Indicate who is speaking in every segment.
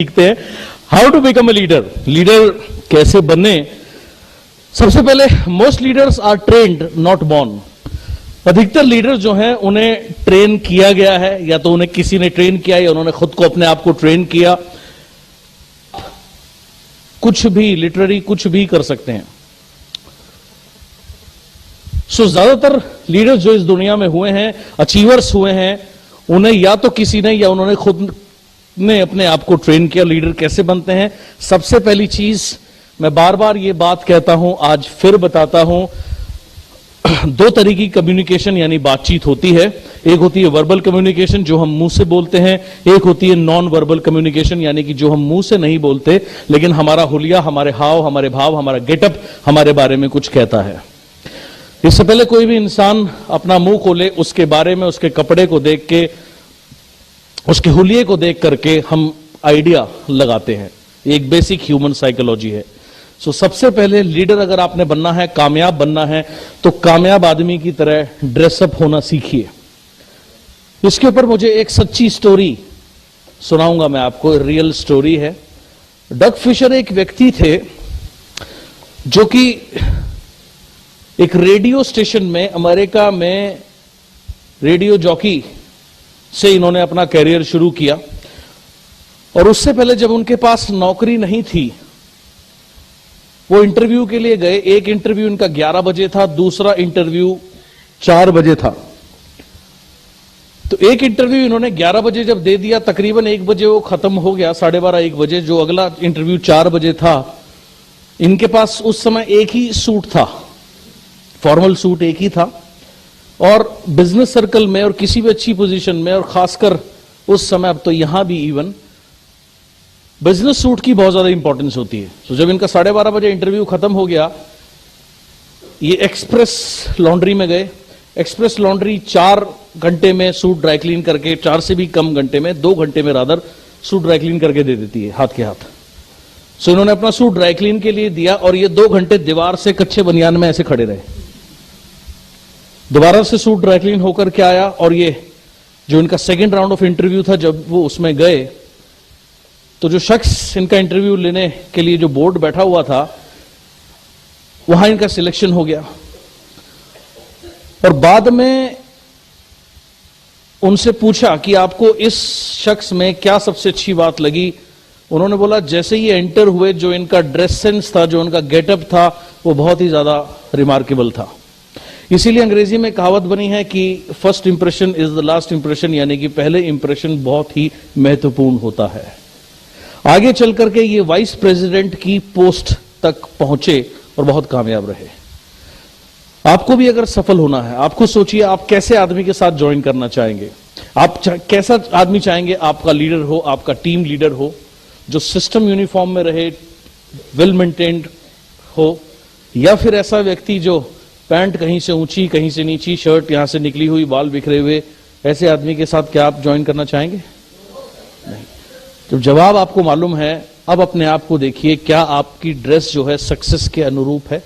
Speaker 1: सीखते हैं how to become a leader. Leader कैसे बने? सबसे पहले most leaders are trained not born. अधिकतर लीडर जो हैं उन्हें ट्रेन किया गया है, या तो उन्हें किसी ने ट्रेन किया या उन्होंने खुद को अपने आप को ट्रेन किया। कुछ भी लिटररी कुछ भी कर सकते हैं। सो ज्यादातर लीडर्स जो इस दुनिया में हुए हैं, अचीवर्स हुए हैं, उन्हें या तो किसी ने या उन्होंने खुद ने अपने आप को ट्रेन किया। लीडर कैसे बनते हैं? सबसे पहली चीज, मैं बार बार ये बात कहता हूं, आज फिर बताता हूं, दो तरह की कम्युनिकेशन यानी बातचीत होती है। एक होती है वर्बल कम्युनिकेशन जो हम मुंह से बोलते हैं, एक होती है नॉन वर्बल कम्युनिकेशन यानी कि जो हम मुंह से नहीं बोलते लेकिन हमारा हुलिया, हमारे हाव, हमारे भाव, हमारा गेटअप हमारे बारे में कुछ कहता है। इससे पहले कोई भी इंसान अपना मुंह खोले, उसके बारे में, उसके कपड़े को देख के, उसके हुलिये को देख करके हम आइडिया लगाते हैं। एक बेसिक ह्यूमन साइकोलॉजी है। सो सबसे पहले लीडर अगर आपने बनना है, कामयाब बनना है, तो कामयाब आदमी की तरह ड्रेसअप होना सीखिए। इसके ऊपर मुझे एक सच्ची स्टोरी सुनाऊंगा मैं आपको, रियल स्टोरी है। डग फिशर एक व्यक्ति थे जो कि एक रेडियो स्टेशन में, अमेरिका में रेडियो जॉकी से इन्होंने अपना कैरियर शुरू किया। और उससे पहले जब उनके पास नौकरी नहीं थी, वो इंटरव्यू के लिए गए। एक इंटरव्यू इनका 11 बजे था, दूसरा इंटरव्यू 4 बजे था। तो एक इंटरव्यू इन्होंने 11 बजे जब दे दिया, तकरीबन 1 बजे वो खत्म हो गया, 12:30 1 बजे। जो अगला इंटरव्यू 4 बजे था, इनके पास उस समय एक ही सूट था, फॉर्मल सूट एक ही था। और बिजनेस सर्कल में और किसी भी अच्छी पोजीशन में, और खासकर उस समय, अब तो यहां भी इवन, बिजनेस सूट की बहुत ज्यादा इंपॉर्टेंस होती है। तो जब इनका 12:30 बजे इंटरव्यू खत्म हो गया, ये एक्सप्रेस लॉन्ड्री में गए। एक्सप्रेस लॉन्ड्री 4 घंटे में सूट ड्राई क्लीन करके, 4 से भी कम घंटे में, 2 घंटे में रादर, सूट ड्राई क्लीन करके दे देती है हाथ के हाथ। सो इन्होंने अपना सूट ड्राई क्लीन के लिए दिया और ये 2 घंटे दीवार से कच्चे बनियान में ऐसे खड़े रहे। दोबारा से सूट ड्राई क्लीन होकर के आया, और ये जो इनका सेकंड राउंड ऑफ इंटरव्यू था, जब वो उसमें गए तो जो शख्स इनका इंटरव्यू लेने के लिए जो बोर्ड बैठा हुआ था, वहां इनका सिलेक्शन हो गया। और बाद में उनसे पूछा कि आपको इस शख्स में क्या सबसे अच्छी बात लगी। उन्होंने बोला जैसे ही एंटर हुए, जो इनका ड्रेस सेंस था, जो उनका गेटअप था, वो बहुत ही ज्यादा रिमार्केबल था। इसीलिए अंग्रेजी में कहावत बनी है कि first impression is the last impression, यानी कि पहले इंप्रेशन बहुत ही महत्वपूर्ण होता है। आगे चल करके ये वाइस प्रेसिडेंट की पोस्ट तक पहुंचे और बहुत कामयाब रहे। आपको भी अगर सफल होना है, आपको सोचिए आप कैसे आदमी के साथ ज्वाइन करना चाहेंगे। आप कैसा आदमी चाहेंगे आपका लीडर हो, आपका टीम लीडर हो, जो सिस्टम यूनिफॉर्म में रहे, वेल मेंटेन्ड हो, या फिर ऐसा व्यक्ति जो पैंट कहीं से ऊंची कहीं से नीची, शर्ट यहां से निकली हुई, बाल बिखरे हुए, ऐसे आदमी के साथ क्या आप ज्वाइन करना चाहेंगे? नहीं। तो जवाब आपको मालूम है। अब अपने आप को देखिए, क्या आपकी ड्रेस जो है सक्सेस के अनुरूप है?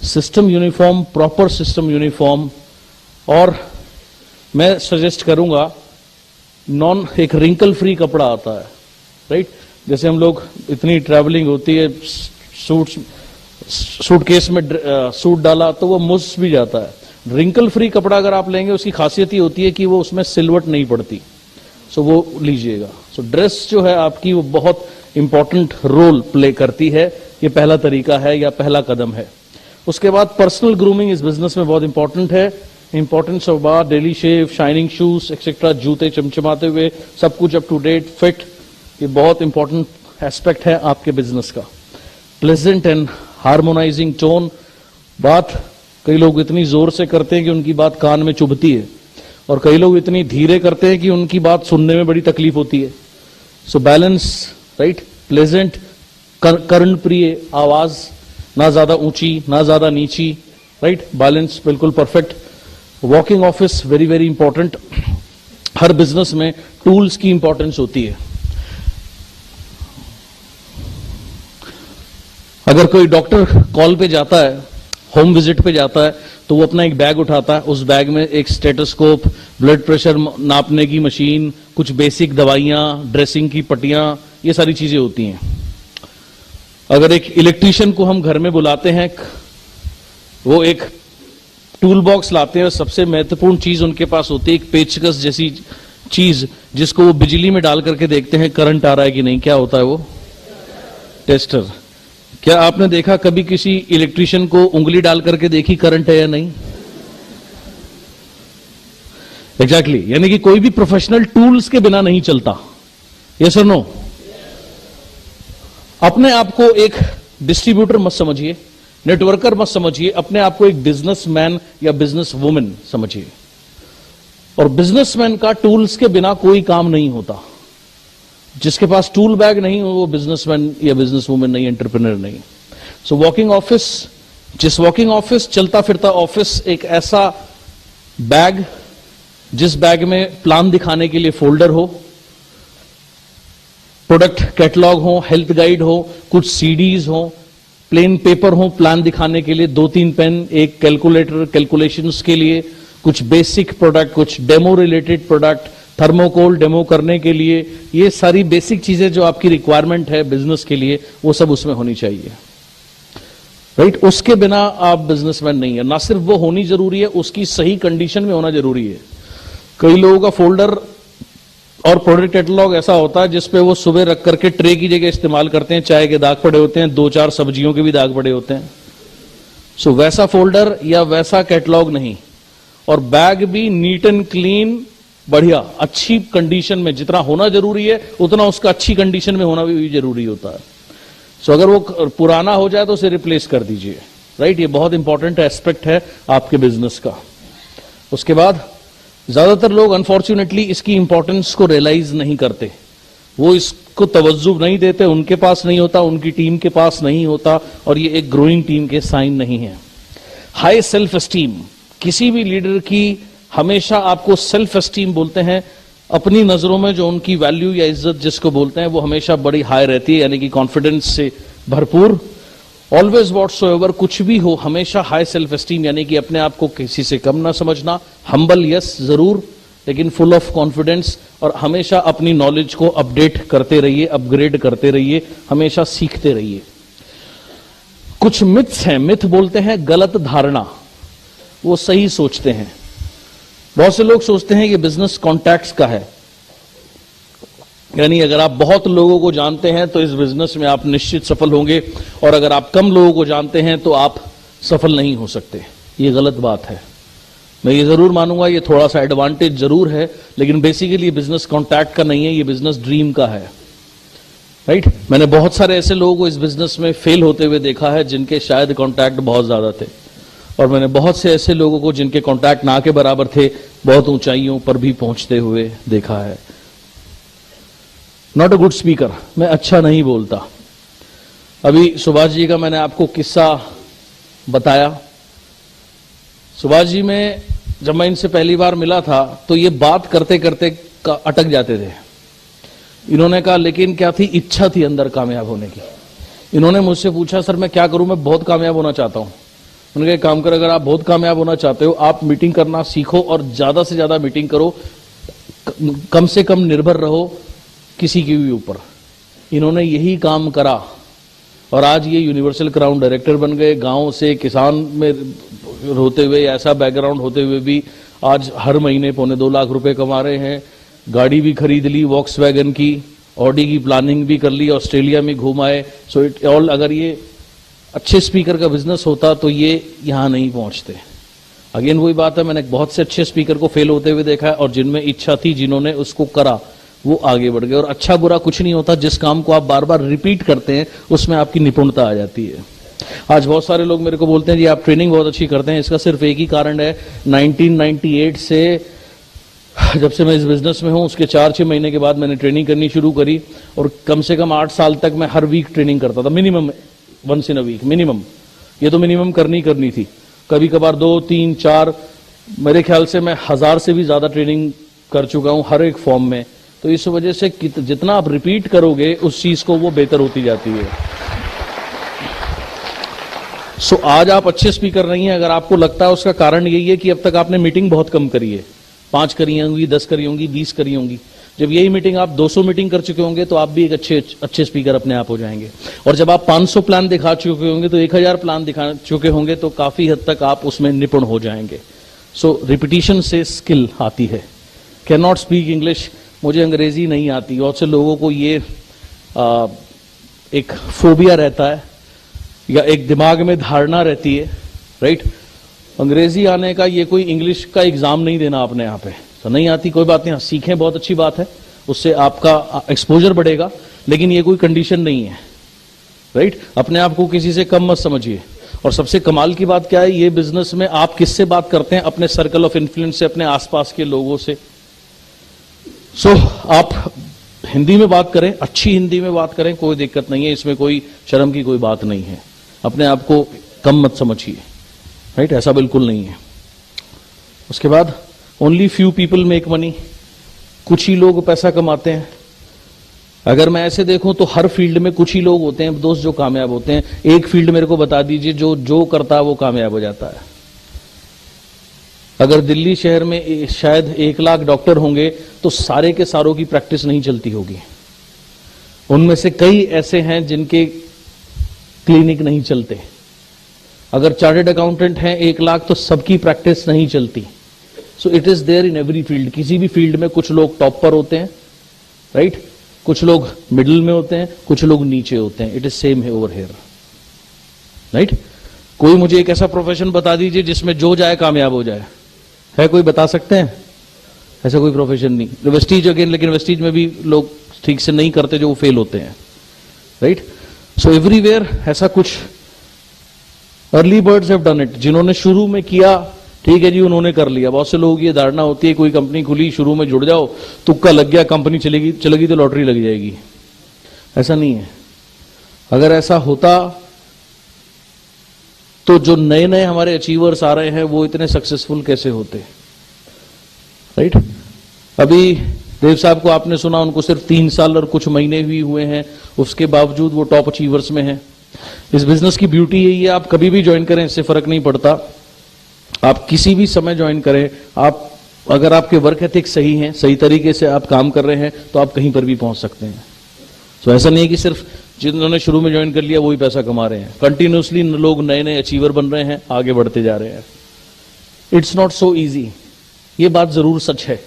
Speaker 1: System uniform, proper system uniform. और मैं सजेस्ट करूंगा, एक रिंकल फ्री कपड़ा आता है, राइट? जैसे हम लोग, इतनी ट्रैवलिंग होती है, सूटकेस में सूट डाला तो वो मुस भी जाता है। रिंकल फ्री कपड़ा अगर आप लेंगे, उसकी खासियत ये होती है कि वो उसमें सिलवट नहीं पड़ती। सो वो लीजिएगा। सो ड्रेस जो है आपकी, वो बहुत इंपॉर्टेंट रोल प्ले करती है। ये पहला तरीका है या पहला कदम है। उसके बाद पर्सनल ग्रूमिंग इस बिजनेस में बहुत इंपॉर्टेंट है। Importance of bar, daily shave, shining shoes etcetera, जूते चमचमाते हुए, सब कुछ अप टू डेट, फिट, ये बहुत इंपॉर्टेंट एस्पेक्ट है आपके बिजनेस का। प्लेजेंट एंड हार्मोनाइजिंग टोन, बात कई लोग इतनी जोर से करते हैं कि उनकी बात कान में चुभती है, और कई लोग इतनी धीरे करते हैं कि उनकी बात सुनने में बड़ी तकलीफ होती है। So balance, right? प्लेजेंट, कर्णप्रिय आवाज, ना ज्यादा ऊंची ना ज्यादा नीची, राइट? बैलेंस बिल्कुल perfect. Walking office very very important. हर बिजनेस में टूल्स की इंपॉर्टेंस होती है। अगर कोई डॉक्टर कॉल पे जाता है, होम विजिट पे जाता है, तो वो अपना एक बैग उठाता है। उस बैग में एक स्टेटोस्कोप, ब्लड प्रेशर नापने की मशीन, कुछ बेसिक दवाइयां, ड्रेसिंग की पट्टियां, ये सारी चीजें होती हैं। अगर एक इलेक्ट्रीशियन को हम घर में बुलाते हैं, वो एक टूल बॉक्स लाते हैं और सबसे महत्वपूर्ण चीज उनके पास होती है एक पेचकस जैसी चीज, जिसको वो बिजली में डाल करके देखते हैं करंट आ रहा है कि नहीं। क्या होता है वो? टेस्टर। क्या आपने देखा कभी किसी इलेक्ट्रीशियन को उंगली डाल करके देखी करंट है या नहीं? एग्जैक्टली यानी कि कोई भी प्रोफेशनल टूल्स के बिना नहीं चलता। यस और नो? अपने आप को एक डिस्ट्रीब्यूटर मत समझिए, नेटवर्कर मत समझिए, अपने आप को एक बिजनेसमैन या बिजनेस वुमेन समझिए। और बिजनेसमैन का टूल्स के बिना कोई काम नहीं होता। जिसके पास टूल बैग नहीं हो वो बिजनेसमैन या बिजनेस वुमेन नहीं, एंटरप्रेन्योर नहीं। सो वॉकिंग ऑफिस, जिस वॉकिंग ऑफिस, चलता फिरता ऑफिस एक ऐसा बैग जिस बैग में प्लान दिखाने के लिए फोल्डर हो, प्रोडक्ट कैटलॉग हो, हेल्थ गाइड हो, कुछ सीडीज हो, प्लेन पेपर हो प्लान दिखाने के लिए, 2-3 पेन, एक कैलकुलेटर कैलकुलेशंस के लिए, कुछ बेसिक प्रोडक्ट, कुछ demo related product, thermocol demo करने के लिए, ये सारी बेसिक चीजें जो आपकी रिक्वायरमेंट है बिजनेस के लिए वो सब उसमें होनी चाहिए। राइट? उसके बिना आप बिजनेसमैन नहीं है। ना सिर्फ वो होनी जरूरी है, उसकी सही कंडीशन में होना जरूरी है। कई लोगों का फोल्डर और प्रोडक्ट कैटलॉग ऐसा होता है जिसपे वो सुबह रख करके ट्रे की जगह इस्तेमाल करते हैं, चाय के दाग पड़े होते हैं, 2-4 सब्जियों के भी दाग पड़े होते हैं। सो वैसा फोल्डर या वैसा कैटलॉग नहीं। और बैग भी नीट एंड क्लीन, बढ़िया अच्छी कंडीशन में, जितना होना जरूरी है उतना उसका अच्छी कंडीशन में होना भी जरूरी होता है। सो अगर वो पुराना हो जाए तो उसे रिप्लेस कर दीजिए। राइट? ये बहुत इंपॉर्टेंट एस्पेक्ट है आपके बिजनेस का। उसके बाद ज्यादातर लोग अनफॉर्चुनेटली इसकी इंपॉर्टेंस को रियलाइज नहीं करते, वो इसको तवज्जो नहीं देते, उनके पास नहीं होता, उनकी टीम के पास नहीं होता, और ये एक ग्रोइंग टीम के साइन नहीं है। हाई सेल्फ एस्टीम, किसी भी लीडर की हमेशा आपको सेल्फ एस्टीम बोलते हैं, अपनी नजरों में जो उनकी वैल्यू या इज्जत जिसको बोलते हैं वो हमेशा बड़ी हाई रहती है, यानी कि कॉन्फिडेंस से भरपूर। ऑलवेज व्हाटसोएवर, कुछ भी हो हमेशा हाई सेल्फ एस्टीम, यानी कि अपने आप को किसी से कम ना समझना। हम्बल यस जरूर, लेकिन फुल ऑफ कॉन्फिडेंस, और हमेशा अपनी नॉलेज को अपडेट करते रहिए, अपग्रेड करते रहिए, हमेशा सीखते रहिए। कुछ मिथ्स हैं, मिथ बोलते हैं गलत धारणा, वो सही सोचते हैं। बहुत से लोग सोचते हैं कि बिजनेस कॉन्टैक्ट्स का है, यानी अगर आप बहुत लोगों को जानते हैं तो इस बिजनेस में आप निश्चित सफल होंगे, और अगर आप कम लोगों को जानते हैं तो आप सफल नहीं हो सकते। ये गलत बात है। मैं ये जरूर मानूंगा ये थोड़ा सा एडवांटेज जरूर है, लेकिन बेसिकली बिजनेस कॉन्टैक्ट का नहीं है, ये बिजनेस ड्रीम का है। राइट? मैंने बहुत सारे ऐसे लोगों को इस बिजनेस में फेल होते हुए देखा है जिनके शायद कॉन्टैक्ट बहुत ज्यादा थे, और मैंने बहुत से ऐसे लोगों को जिनके कॉन्टैक्ट ना के बराबर थे बहुत ऊंचाइयों पर भी पहुंचते हुए देखा है। नॉट अ गुड स्पीकर, मैं अच्छा नहीं बोलता। अभी सुभाष जी का मैंने आपको किस्सा बताया। सुभाष जी में जब मैं इनसे पहली बार मिला था तो ये बात करते करते अटक जाते थे। इन्होंने कहा लेकिन क्या थी, इच्छा थी अंदर कामयाब होने की। इन्होंने मुझसे पूछा सर मैं क्या करूं, मैं बहुत कामयाब होना चाहता हूं। उन्होंने कहा काम कर, अगर आप बहुत कामयाब होना चाहते हो आप मीटिंग करना सीखो और ज्यादा से ज्यादा मीटिंग करो, कम से कम निर्भर रहो किसी के भी ऊपर। इन्होंने यही काम करा और आज ये यूनिवर्सल क्राउन डायरेक्टर बन गए। गांव से किसान में होते हुए, ऐसा बैकग्राउंड होते हुए भी आज हर महीने 2.25 लाख रुपए कमा रहे हैं। गाड़ी भी खरीद ली वॉक्सवैगन की, ऑडी की प्लानिंग भी कर ली, ऑस्ट्रेलिया में घुमाए। सो इट ऑल, अगर ये अच्छे स्पीकर का बिजनेस होता तो ये यहां नहीं पहुंचते। अगेन वही बात है, मैंने बहुत से अच्छे स्पीकर को फेल होते हुए देखा है, और जिनमें इच्छा थी, जिन्होंने उसको करा, वो आगे बढ़ गए। और अच्छा बुरा कुछ नहीं होता, जिस काम को आप बार बार रिपीट करते हैं उसमें आपकी निपुणता आ जाती है। आज बहुत सारे लोग मेरे को बोलते हैं जी आप ट्रेनिंग बहुत अच्छी करते हैं। इसका सिर्फ एक ही कारण है, 1998 से जब से मैं इस बिजनेस में हूं उसके 4-6 महीने के बाद मैंने ट्रेनिंग करनी शुरू करी, और कम से कम 8 साल तक मैं हर वीक ट्रेनिंग करता था, minimum once in a week minimum. ये तो मिनिमम करनी थी, कभी कभार 2, 3, 4, मेरे ख्याल से मैं 1000 से भी ज्यादा ट्रेनिंग कर चुका हूं हर एक फॉर्म में। तो इस वजह से जितना आप रिपीट करोगे उस चीज को वो बेहतर होती जाती है। सो आज आप अच्छे स्पीकर नहीं है, अगर आपको लगता है उसका कारण यही है कि अब तक आपने मीटिंग बहुत कम करी है, 5 करी होंगी, 10 करी होंगी, 20 करी होंगी। जब यही मीटिंग आप 200 मीटिंग कर चुके होंगे तो आप भी एक अच्छे स्पीकर अपने आप हो जाएंगे। और जब आप 500 प्लान दिखा चुके होंगे तो 1000 प्लान दिखा चुके होंगे तो काफी हद तक आप उसमें निपुण हो जाएंगे। सो रिपीटिशन से स्किल आती है। कैन नॉट स्पीक इंग्लिश, मुझे अंग्रेजी नहीं आती। बहुत से लोगों को ये एक फोबिया रहता है या एक दिमाग में धारणा रहती है, राइट। अंग्रेजी आने का ये कोई इंग्लिश का एग्जाम नहीं देना आपने यहाँ पे, तो नहीं आती कोई बात नहीं, सीखें, बहुत अच्छी बात है, उससे आपका एक्सपोजर बढ़ेगा, लेकिन ये कोई कंडीशन नहीं है, राइट। अपने आप को किसी से कम मत समझिए। और सबसे कमाल की बात क्या है, ये बिजनेस में आप किससे बात करते हैं? अपने सर्कल ऑफ इन्फ्लुएंस से, अपने आसपास के लोगों से। सो आप हिंदी में बात करें, अच्छी हिंदी में बात करें, कोई दिक्कत नहीं है, इसमें कोई शर्म की कोई बात नहीं है। अपने आप को कम मत समझिए, राइट, ऐसा बिल्कुल नहीं है। उसके बाद only few people make money, कुछ ही लोग पैसा कमाते हैं। अगर मैं ऐसे देखूं तो हर फील्ड में कुछ ही लोग होते हैं दोस्त जो कामयाब होते हैं। एक फील्ड मेरे को बता दीजिए जो करता है वो कामयाब हो जाता है। अगर दिल्ली शहर में शायद 1 लाख डॉक्टर होंगे तो सारे के सारों की प्रैक्टिस नहीं चलती होगी। उनमें से कई ऐसे हैं जिनके क्लिनिक नहीं चलते। अगर चार्टर्ड अकाउंटेंट हैं 1 लाख तो सबकी प्रैक्टिस नहीं चलती। So it is there in every field. किसी भी फील्ड में कुछ लोग टॉप पर होते हैं, राइट, कुछ लोग मिडिल में होते हैं, कुछ लोग नीचे होते हैं। इट इज सेम है ओवर हियर, राइट। कोई मुझे एक ऐसा प्रोफेशन बता दीजिए जिसमें जो जाए कामयाब हो जाए, है कोई बता सकते हैं? ऐसा कोई प्रोफेशन नहीं। वेस्टीज अगेन, लेकिन वेस्टीज में भी लोग ठीक से नहीं करते जो वो फेल होते हैं, राइट। सो एवरीवेयर ऐसा कुछ early birds have done it. जिन्होंने शुरू में किया, ठीक है जी, उन्होंने कर लिया। बहुत से लोगों की ये धारणा होती है कोई कंपनी खुली, शुरू में जुड़ जाओ, तुक्का लग गया, कंपनी चलेगी तो लॉटरी लग जाएगी। ऐसा नहीं है। अगर ऐसा होता तो जो नए नए हमारे अचीवर्स आ रहे हैं वो इतने सक्सेसफुल कैसे होते, राइट। अभी देव साहब को आपने सुना, उनको सिर्फ 3 साल और कुछ महीने भी हुए हैं, उसके बावजूद वो टॉप अचीवर्स में हैं। इस बिजनेस की ब्यूटी यही है, आप कभी भी ज्वाइन करें, इससे फर्क नहीं पड़ता। आप किसी भी समय ज्वाइन करें, आप अगर आपके वर्क एथिक्स सही हैं, सही तरीके से आप काम कर रहे हैं, तो आप कहीं पर भी पहुंच सकते हैं। तो ऐसा नहीं है कि सिर्फ जिन्होंने शुरू में ज्वाइन कर लिया वही पैसा कमा रहे हैं। कंटिन्यूसली लोग नए नए अचीवर बन रहे हैं, आगे बढ़ते जा रहे हैं। इट्स नॉट सो इजी, ये बात जरूर सच है।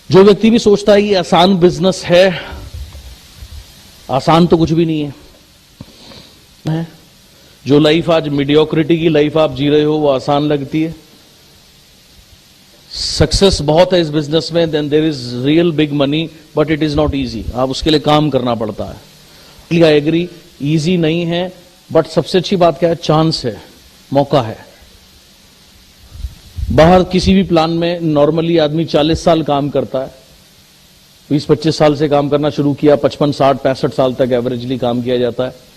Speaker 1: जो व्यक्ति भी सोचता है ये आसान बिजनेस है, आसान तो कुछ भी नहीं है। जो लाइफ आज मीडियोक्रिटी की लाइफ आप जी रहे हो वो आसान लगती है। सक्सेस बहुत है इस बिजनेस में, then there is real big money, but it is not easy. आप उसके लिए काम करना पड़ता है। आई एग्री, इजी नहीं है, बट सबसे अच्छी बात क्या है, चांस है, मौका है। बाहर किसी भी प्लान में नॉर्मली आदमी 40 साल काम करता है, 20-25 साल से काम करना शुरू किया, 55, 60, 65 साल तक एवरेजली काम किया जाता है।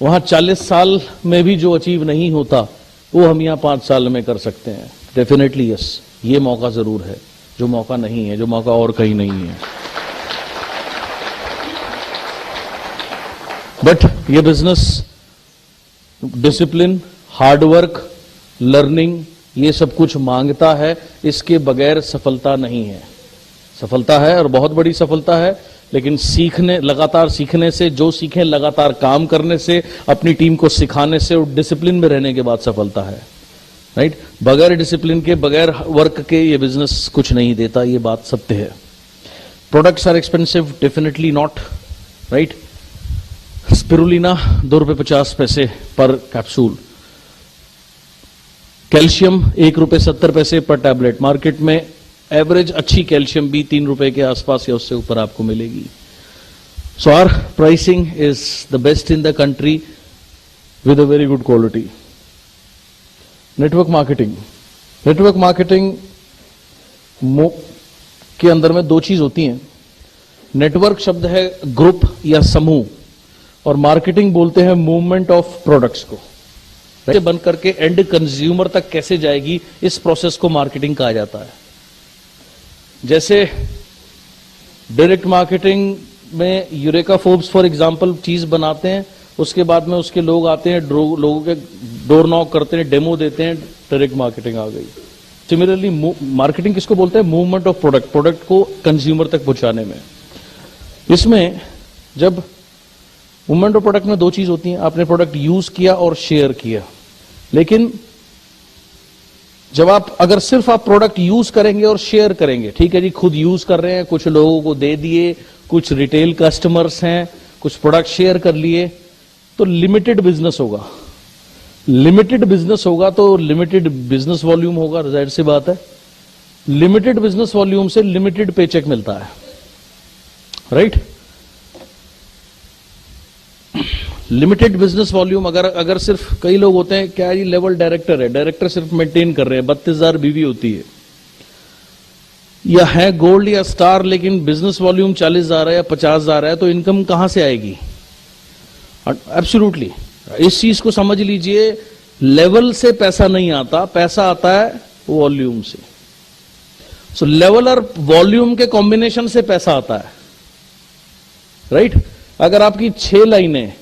Speaker 1: वहां 40 साल में भी जो अचीव नहीं होता वो हम यहां 5 साल में कर सकते हैं। डेफिनेटली यस, ये मौका जरूर है, जो मौका नहीं है, जो मौका और कहीं नहीं है। बट ये बिजनेस डिसिप्लिन, हार्डवर्क, लर्निंग, ये सब कुछ मांगता है। इसके बगैर सफलता नहीं है। सफलता है और बहुत बड़ी सफलता है, लेकिन सीखने, लगातार सीखने से, जो सीखें लगातार काम करने से, अपनी टीम को सिखाने से और डिसिप्लिन में रहने के बाद सफलता है, राइट। बगैर डिसिप्लिन के, बगैर वर्क के ये बिजनेस कुछ नहीं देता, ये बात सत्य है। Products are expensive, definitely not, right. Spirulina ₹2.50 पर कैप्सूल, कैल्शियम ₹1.70 पर टैबलेट। मार्केट में एवरेज अच्छी कैल्शियम भी ₹3 के आसपास या उससे ऊपर आपको मिलेगी। So our pricing is the best in the country with a very good quality. Network marketing, network marketing के अंदर में 2 चीज होती हैं। नेटवर्क शब्द है ग्रुप या समूह, और मार्केटिंग बोलते हैं मूवमेंट ऑफ प्रोडक्ट्स को। बन करके एंड कंज्यूमर तक कैसे जाएगी, इस प्रोसेस को मार्केटिंग कहा जाता है। जैसे डायरेक्ट मार्केटिंग में यूरेका फोर्ब्स फॉर एग्जांपल चीज बनाते हैं, उसके बाद में उसके लोग आते हैं, लोगों के डोर नॉक करते हैं, डेमो देते हैं, डायरेक्ट मार्केटिंग आ गई। सिमिलरली मार्केटिंग किसको बोलते हैं? मूवमेंट ऑफ प्रोडक्ट, प्रोडक्ट को कंज्यूमर तक पहुंचाने में। इसमें जब मूवमेंट ऑफ प्रोडक्ट में दो चीज होती हैं, आपने प्रोडक्ट यूज किया और शेयर किया। लेकिन जब अगर सिर्फ आप प्रोडक्ट यूज करेंगे और शेयर करेंगे, ठीक है जी, खुद यूज कर रहे हैं, कुछ लोगों को दे दिए, कुछ रिटेल कस्टमर्स हैं, कुछ प्रोडक्ट शेयर कर लिए, तो लिमिटेड बिजनेस होगा। लिमिटेड बिजनेस होगा तो लिमिटेड बिजनेस वॉल्यूम होगा, जाहिर सी बात है। लिमिटेड बिजनेस वॉल्यूम से लिमिटेड पेचेक मिलता है, राइट? लिमिटेड बिजनेस वॉल्यूम अगर सिर्फ, कई लोग होते हैं क्या, ये लेवल डायरेक्टर है, डायरेक्टर सिर्फ मेंटेन कर रहे हैं, 32,000 बीवी होती है, या है गोल्ड या स्टार, लेकिन बिजनेस वॉल्यूम 40,000 है या 50,000 है, तो इनकम कहां से आएगी? एब्सोल्युटली, इस चीज को समझ लीजिए, लेवल से पैसा नहीं आता, पैसा आता है वॉल्यूम से। सो लेवल और वॉल्यूम के कॉम्बिनेशन से पैसा आता है, राइट? अगर आपकी 6 लाइनें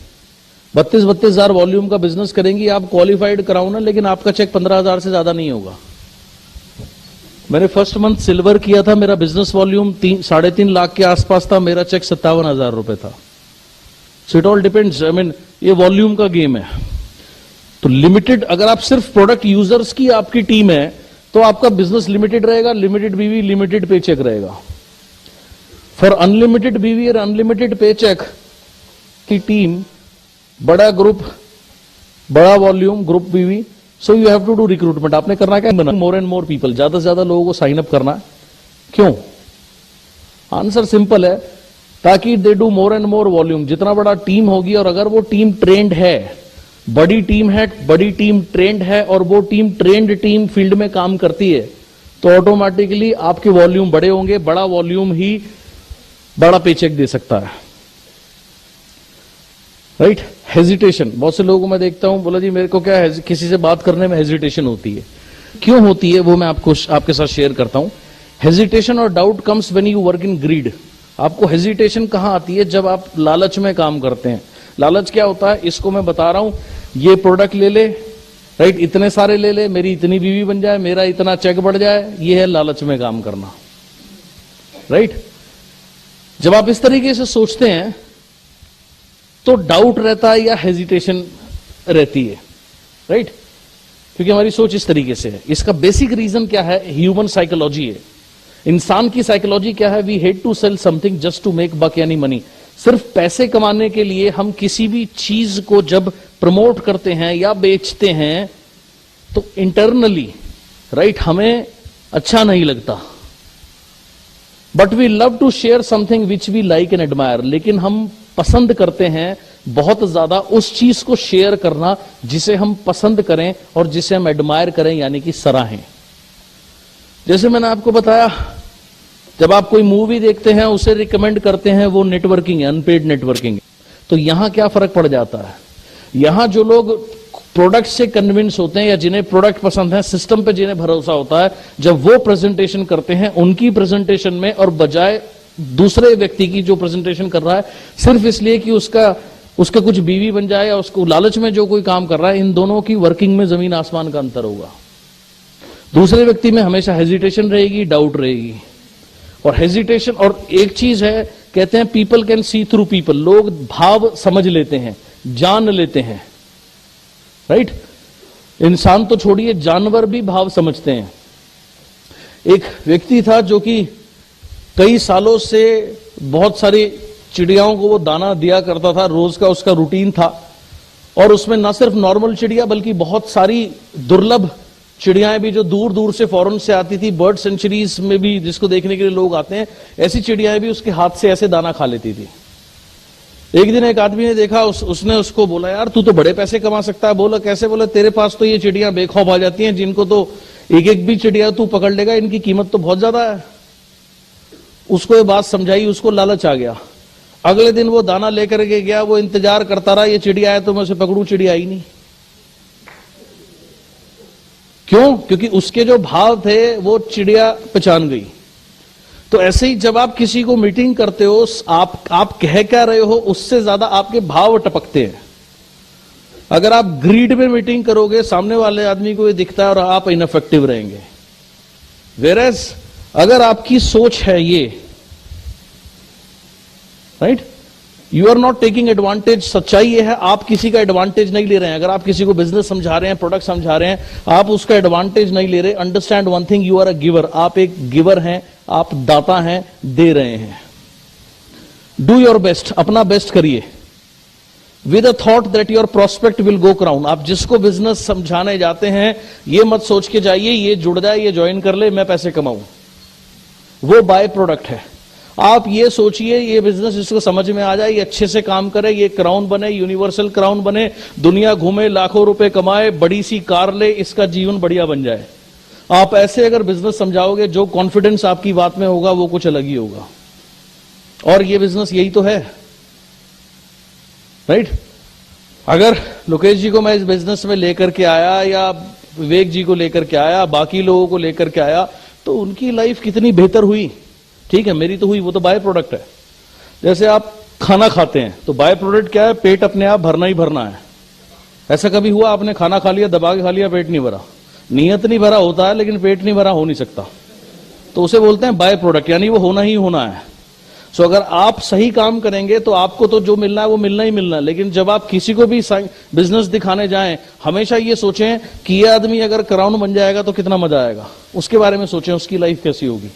Speaker 1: 32,000 वॉल्यूम का बिजनेस करेंगी, आप क्वालिफाइड कराओ ना, लेकिन आपका चेक 15,000 से ज्यादा नहीं होगा। मैंने फर्स्ट मंथ सिल्वर किया था, मेरा बिजनेस वॉल्यूम 3.5 लाख के आसपास था, मेरा चेक 57,000 रुपए था। So it all depends, I mean ये वॉल्यूम का गेम है। तो लिमिटेड, अगर आप सिर्फ प्रोडक्ट यूजर्स की आपकी टीम है तो आपका बिजनेस लिमिटेड रहेगा, लिमिटेड बीवी, लिमिटेड पे चेक रहेगा। फॉर अनलिमिटेड बीवी और अनलिमिटेड पे चेक की टीम, बड़ा ग्रुप, बड़ा volume group BV, so you have to do recruitment. आपने करना क्या? मोर एंड मोर पीपल, ज्यादा से ज्यादा लोगों को साइन अप करना है। क्यों? आंसर सिंपल है, ताकि they do more and more volume. जितना बड़ा टीम होगी और अगर वो टीम ट्रेंड है, बड़ी टीम है, बड़ी टीम ट्रेंड है, और वो टीम ट्रेंड टीम फील्ड में काम करती है, तो ऑटोमेटिकली आपके वॉल्यूम बड़े होंगे। बड़ा वॉल्यूम ही बड़ा पेचेक दे सकता है, राइट? हेजिटेशन, बहुत से लोगों को मैं देखता हूं, बोला जी मेरे को क्या है, किसी से बात करने में हेजिटेशन होती है। क्यों होती है वो मैं आपके साथ शेयर करता हूं। हेजिटेशन और doubt comes when you work in greed. आपको हेजिटेशन कहां आती है? जब आप लालच में काम करते हैं। लालच क्या होता है? इसको मैं बता रहा हूं, ये प्रोडक्ट ले ले, राइट, इतने सारे ले ले, मेरी इतनी बीवी बन जाए, मेरा इतना चेक बढ़ जाए, ये है लालच में काम करना, राइट? जब आप इस तरीके से सोचते हैं तो डाउट रहता है या हेजिटेशन रहती है, राइट? क्योंकि हमारी सोच इस तरीके से है। इसका बेसिक रीजन क्या है? ह्यूमन साइकोलॉजी है। इंसान की साइकोलॉजी क्या है? We hate to sell something just to make buck यानी मनी। सिर्फ पैसे कमाने के लिए हम किसी भी चीज को जब प्रमोट करते हैं या बेचते हैं तो इंटरनली, राइट, हमें अच्छा नहीं लगता। But we love to share something which we like and admire. लेकिन हम पसंद करते हैं बहुत ज्यादा उस चीज को शेयर करना जिसे हम पसंद करें और जिसे हम एडमायर करें, यानी कि सराहें। जैसे मैंने आपको बताया, जब आप कोई मूवी देखते हैं उसे रिकमेंड करते हैं, वो नेटवर्किंग है, अनपेड नेटवर्किंग। तो यहां क्या फर्क पड़ जाता है? यहां जो लोग प्रोडक्ट से कन्विंस होते हैं या जिन्हें प्रोडक्ट पसंद है, सिस्टम पे जिन्हें भरोसा होता है, जब वो प्रेजेंटेशन करते हैं, उनकी प्रेजेंटेशन में और बजाय दूसरे व्यक्ति की जो प्रेजेंटेशन कर रहा है सिर्फ इसलिए कि उसका कुछ बीवी बन जाए या उसको लालच में जो कोई काम कर रहा है, इन दोनों की वर्किंग में जमीन आसमान का अंतर होगा। दूसरे व्यक्ति में हमेशा हेजिटेशन रहेगी, डाउट रहेगी। और हेजिटेशन, और एक चीज है, कहते हैं people can see through people. लोग भाव समझ लेते हैं, जान लेते हैं, राइट? इंसान तो छोड़िए, जानवर भी भाव समझते हैं। एक व्यक्ति था जो कि कई सालों से बहुत सारी चिड़ियाओं को वो दाना दिया करता था, रोज का उसका रूटीन था। और उसमें न सिर्फ नॉर्मल चिड़िया बल्कि बहुत सारी दुर्लभ चिड़ियाएं भी जो दूर दूर से फॉरेन से आती थी, बर्ड सेंचुरीज में भी जिसको देखने के लिए लोग आते हैं, ऐसी चिड़ियाएं भी उसके हाथ से ऐसे दाना खा लेती थी। एक दिन एक आदमी ने देखा, उसने उसको बोला, यार तू तो बड़े पैसे कमा सकता है। बोला कैसे? बोला तेरे पास तो ये चिड़ियां बेखौफ आ जाती हैं, जिनको तो एक एक भी चिड़िया तू पकड़ लेगा, इनकी कीमत तो बहुत ज्यादा है। उसको ये बात समझाई, उसको लालच आ गया। अगले दिन वो दाना लेकर के गया, वो इंतजार करता रहा, ये चिड़िया आए तो मैं उसे पकड़ू, चिड़िया आई नहीं। क्यों? क्योंकि उसके जो भाव थे वो चिड़िया पहचान गई। तो ऐसे ही जब आप किसी को मीटिंग करते हो, आप कह क्या रहे हो उससे ज्यादा आपके भाव टपकते हैं। अगर आप ग्रीड में मीटिंग करोगे, सामने वाले आदमी को ये दिखता है और आप इनफेक्टिव रहेंगे। वेरएज अगर आपकी सोच है ये, right, you are not taking advantage, सच्चाई ये है आप किसी का एडवांटेज नहीं ले रहे हैं। अगर आप किसी को बिजनेस समझा रहे हैं, प्रोडक्ट समझा रहे हैं, आप उसका एडवांटेज नहीं ले रहे। Understand one thing, you are a giver, आप एक गिवर हैं, आप दाता हैं, दे रहे हैं। डू योर बेस्ट, अपना बेस्ट करिए with a thought that your prospect will go crown. आप जिसको बिजनेस समझाने जाते हैं ये मत सोच के जाइए ये जुड़ जाए, ये ज्वाइन कर ले, मैं पैसे कमाऊं, वो बाय प्रोडक्ट है। आप ये सोचिए ये बिजनेस इसको समझ में आ जाए, ये अच्छे से काम करे, ये क्राउन बने, यूनिवर्सल क्राउन बने, दुनिया घूमे, लाखों रुपए कमाए, बड़ी सी कार ले, इसका जीवन बढ़िया बन जाए। आप ऐसे अगर बिजनेस समझाओगे, जो कॉन्फिडेंस आपकी बात में होगा वो कुछ अलग ही होगा। और ये बिजनेस यही तो है, राइट। अगर लोकेश जी को मैं इस बिजनेस में लेकर के आया या विवेक जी को लेकर के आया, बाकी लोगों को लेकर के आया, तो उनकी लाइफ कितनी बेहतर हुई। ठीक है, मेरी तो हुई, वो तो बाय प्रोडक्ट है। जैसे आप खाना खाते हैं तो बाय प्रोडक्ट क्या है, पेट अपने आप भरना ही भरना है। ऐसा कभी हुआ आपने खाना खा लिया, दबा के खा लिया, पेट नहीं भरा? नियत नहीं भरा होता है, लेकिन पेट नहीं भरा हो नहीं सकता, तो उसे बोलते हैं बाय प्रोडक्ट, यानी वो होना ही होना है। सो अगर आप सही काम करेंगे तो आपको तो जो मिलना है वो मिलना ही मिलना है। लेकिन जब आप किसी को भी बिजनेस दिखाने जाएं, हमेशा ये सोचें कि ये आदमी अगर क्राउन बन जाएगा तो कितना मजा आएगा, उसके बारे में सोचें, उसकी लाइफ कैसी होगी।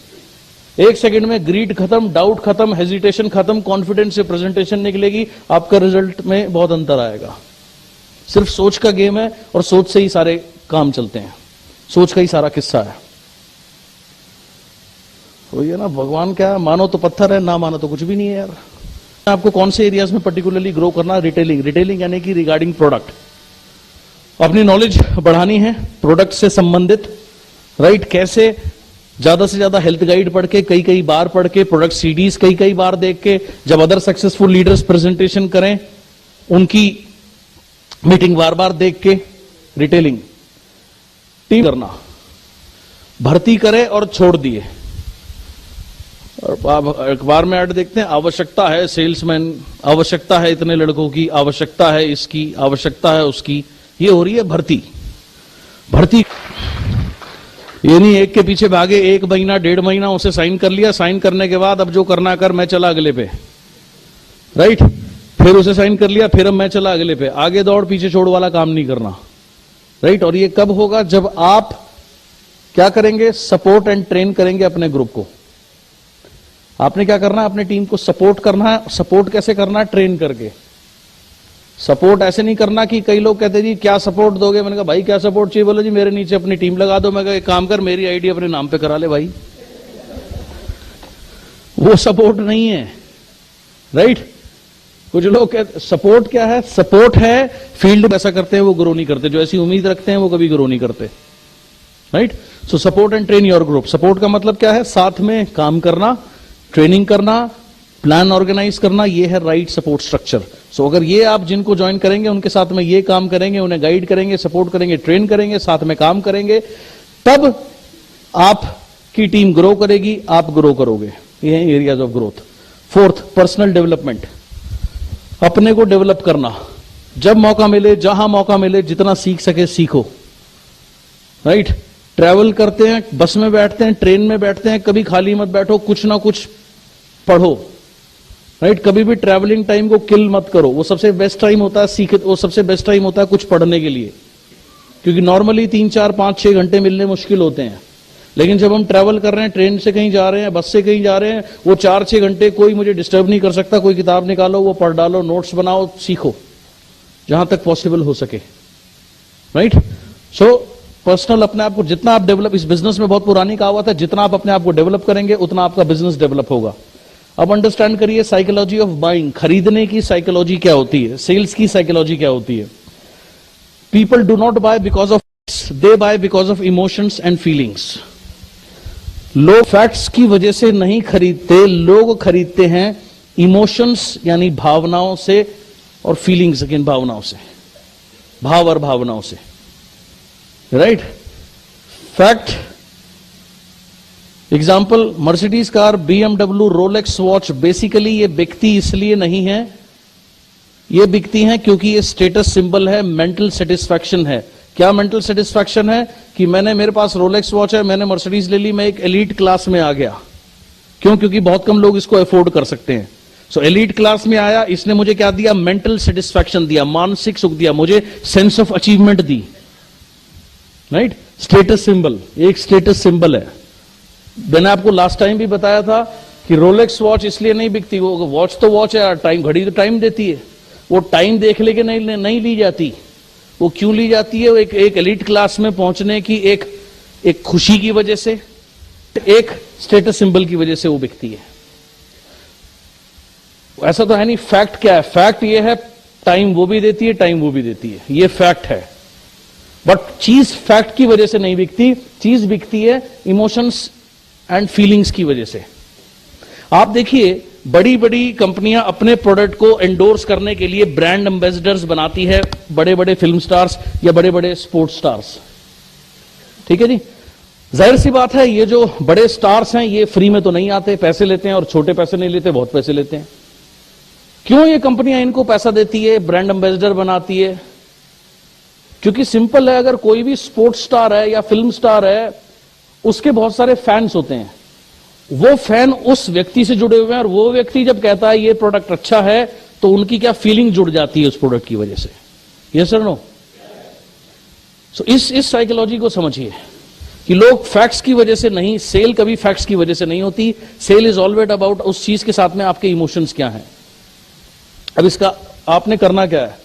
Speaker 1: एक सेकंड में ग्रीड खत्म, डाउट खत्म, हेजिटेशन खत्म, कॉन्फिडेंस से प्रेजेंटेशन निकलेगी, आपका रिजल्ट में बहुत अंतर आएगा। सिर्फ सोच का गेम है और सोच से ही सारे काम चलते हैं, सोच का ही सारा किस्सा है। तो ये ना, भगवान क्या मानो तो पत्थर है, ना मानो तो कुछ भी नहीं है यार। आपको कौन से एरियाज में पर्टिकुलरली ग्रो करना? रिटेलिंग, रिटेलिंग यानी कि रिगार्डिंग प्रोडक्ट, अपनी नॉलेज बढ़ानी है प्रोडक्ट से संबंधित, राइट। कैसे? ज्यादा से ज्यादा हेल्थ गाइड पढ़ के, कई कई बार पढ़ के, प्रोडक्ट सीडीज कई कई बार देख के, जब अदर सक्सेसफुल लीडर्स प्रेजेंटेशन करें उनकी मीटिंग बार बार देख के। रिटेलिंग, टीम करना, भर्ती करे और छोड़ दिए। और एक बार में ऐड देखते हैं, आवश्यकता है सेल्समैन, आवश्यकता है इतने लड़कों की, आवश्यकता है इसकी, आवश्यकता है उसकी, ये हो रही है भर्ती। भर्ती ये नहीं एक के पीछे भागे, 1 महीना 1.5 महीना उसे साइन कर लिया, साइन करने के बाद अब जो करना कर, मैं चला अगले पे, राइट। फिर उसे साइन कर लिया, फिर अब मैं चला अगले पे, आगे दौड़ पीछे छोड़ वाला काम नहीं करना, राइट। और ये कब होगा? जब आप क्या करेंगे? सपोर्ट एंड ट्रेन करेंगे अपने ग्रुप को। आपने क्या करना है? अपने टीम को सपोर्ट करना है। सपोर्ट कैसे करना है? ट्रेन करके। सपोर्ट ऐसे नहीं करना कि कई लोग कहते जी क्या सपोर्ट दोगे, मैंने कहा भाई क्या सपोर्ट चाहिए? बोले जी मेरे नीचे अपनी टीम लगा दो। मैं कहा एक काम कर, मेरी आईडी अपने नाम पे करा ले भाई, वो सपोर्ट नहीं है, राइट। कुछ लोग कहते सपोर्ट क्या है? सपोर्ट है फील्ड ऐसा करते हैं वो ग्रो नहीं करते, जो ऐसी उम्मीद रखते हैं वो कभी ग्रो नहीं करते, right. So support and train your group. Support का मतलब क्या है? साथ में काम करना, ट्रेनिंग करना, प्लान ऑर्गेनाइज करना, ये है राइट सपोर्ट स्ट्रक्चर। सो अगर ये आप जिनको ज्वाइन करेंगे उनके साथ में ये काम करेंगे, उन्हें गाइड करेंगे, सपोर्ट करेंगे, ट्रेन करेंगे, साथ में काम करेंगे, तब आपकी टीम ग्रो करेगी, आप ग्रो करोगे। ये है areas of growth. Fourth, personal development, अपने को डेवलप करना। जब मौका मिले, जहां मौका मिले, जितना सीख सके सीखो, राइट। ट्रैवल करते हैं, बस में बैठते हैं, ट्रेन में बैठते हैं, कभी खाली मत बैठो, कुछ ना कुछ पढ़ो, राइट। कभी भी ट्रैवलिंग टाइम को किल मत करो, वो सबसे बेस्ट टाइम होता है वो सबसे बेस्ट टाइम होता है कुछ पढ़ने के लिए, क्योंकि नॉर्मली 3, 4, 5, 6 घंटे मिलने मुश्किल होते हैं। लेकिन जब हम ट्रैवल कर रहे हैं, ट्रेन से कहीं जा रहे हैं, बस से कहीं जा रहे हैं, वो 4-6 घंटे कोई मुझे डिस्टर्ब नहीं कर सकता। कोई किताब निकालो, वो पढ़ डालो, नोट्स बनाओ, सीखो जहां तक पॉसिबल हो सके, राइट। सो पर्सनल अपने आप को जितना आप डेवलप, इस बिजनेस में बहुत पुरानी कहावत है, जितना आप अपने आप को डेवलप करेंगे उतना आपका बिजनेस डेवलप होगा। अब अंडरस्टैंड करिए साइकोलॉजी ऑफ बाइंग, खरीदने की साइकोलॉजी क्या होती है, सेल्स की साइकोलॉजी क्या होती है। People do not buy because of, they buy because of emotions and feelings. लोग फैक्ट्स की वजह से नहीं खरीदते, लोग खरीदते हैं इमोशंस यानी भावनाओं से, और फीलिंग्स अगेन भावनाओं से, भाव और भावनाओं से, right. Fact example, Mercedes car, BMW, Rolex watch, basically ये बिकती इसलिए नहीं है, ये बिकती हैं क्योंकि ये स्टेटस सिंबल है, मेंटल सेटिस्फैक्शन है क्या मेंटल सेटिस्फैक्शन है कि मेरे पास रोलेक्स वॉच है, मैंने मर्सिडीज ले ली, मैं एक एलीट क्लास में आ गया। क्यों? क्योंकि बहुत कम लोग इसको अफोर्ड कर सकते हैं। सो एलीट क्लास में आया, इसने मुझे क्या दिया? मेंटल सेटिस्फैक्शन दिया, मानसिक सुख दिया, मुझे sense of achievement the. Right? Status symbol, एक स्टेटस सिंबल है। मैंने आपको लास्ट टाइम भी बताया था कि रोलेक्स वॉच इसलिए नहीं बिकती, वो वॉच तो वॉच है, टाइम, घड़ी तो टाइम देती है, वो टाइम देख लेके नहीं ली जाती। वो क्यों ली जाती है? वो एक एलीट क्लास में पहुंचने की एक खुशी की वजह से, एक स्टेटस सिंबल की वजह से वो बिकती है। ऐसा तो है नहीं। फैक्ट क्या है? फैक्ट ये है, टाइम वो भी देती है, टाइम वो भी देती है, ये फैक्ट है। बट चीज फैक्ट की वजह से नहीं बिकती, चीज बिकती है इमोशंस एंड फीलिंग्स की वजह से। आप देखिए, बड़ी बड़ी कंपनियां अपने प्रोडक्ट को एंडोर्स करने के लिए ब्रांड एम्बेसडर्स बनाती है, बड़े बड़े फिल्म स्टार्स या बड़े बड़े स्पोर्ट्स स्टार्स। ठीक है जी? जाहिर सी बात है, ये जो बड़े स्टार्स हैं ये फ्री में तो नहीं आते, पैसे लेते हैं, और छोटे पैसे नहीं लेते, बहुत पैसे लेते हैं। क्यों ये कंपनियां इनको पैसा देती है, ब्रांड एम्बेसडर बनाती है? क्योंकि सिंपल है, अगर कोई भी स्पोर्ट्स स्टार है या फिल्म स्टार है, उसके बहुत सारे फैंस होते हैं। वो फैन उस व्यक्ति से जुड़े हुए हैं, और वो व्यक्ति जब कहता है ये प्रोडक्ट अच्छा है, तो उनकी क्या फीलिंग जुड़ जाती है उस प्रोडक्ट की वजह से। Yes sir, no? सो इस साइकोलॉजी को समझिए कि लोग फैक्ट्स की वजह से नहीं, सेल कभी फैक्ट्स की वजह से नहीं होती। सेल इज ऑलवेज अबाउट उस चीज के साथ में आपके इमोशंस क्या हैं। अब इसका आपने करना क्या है?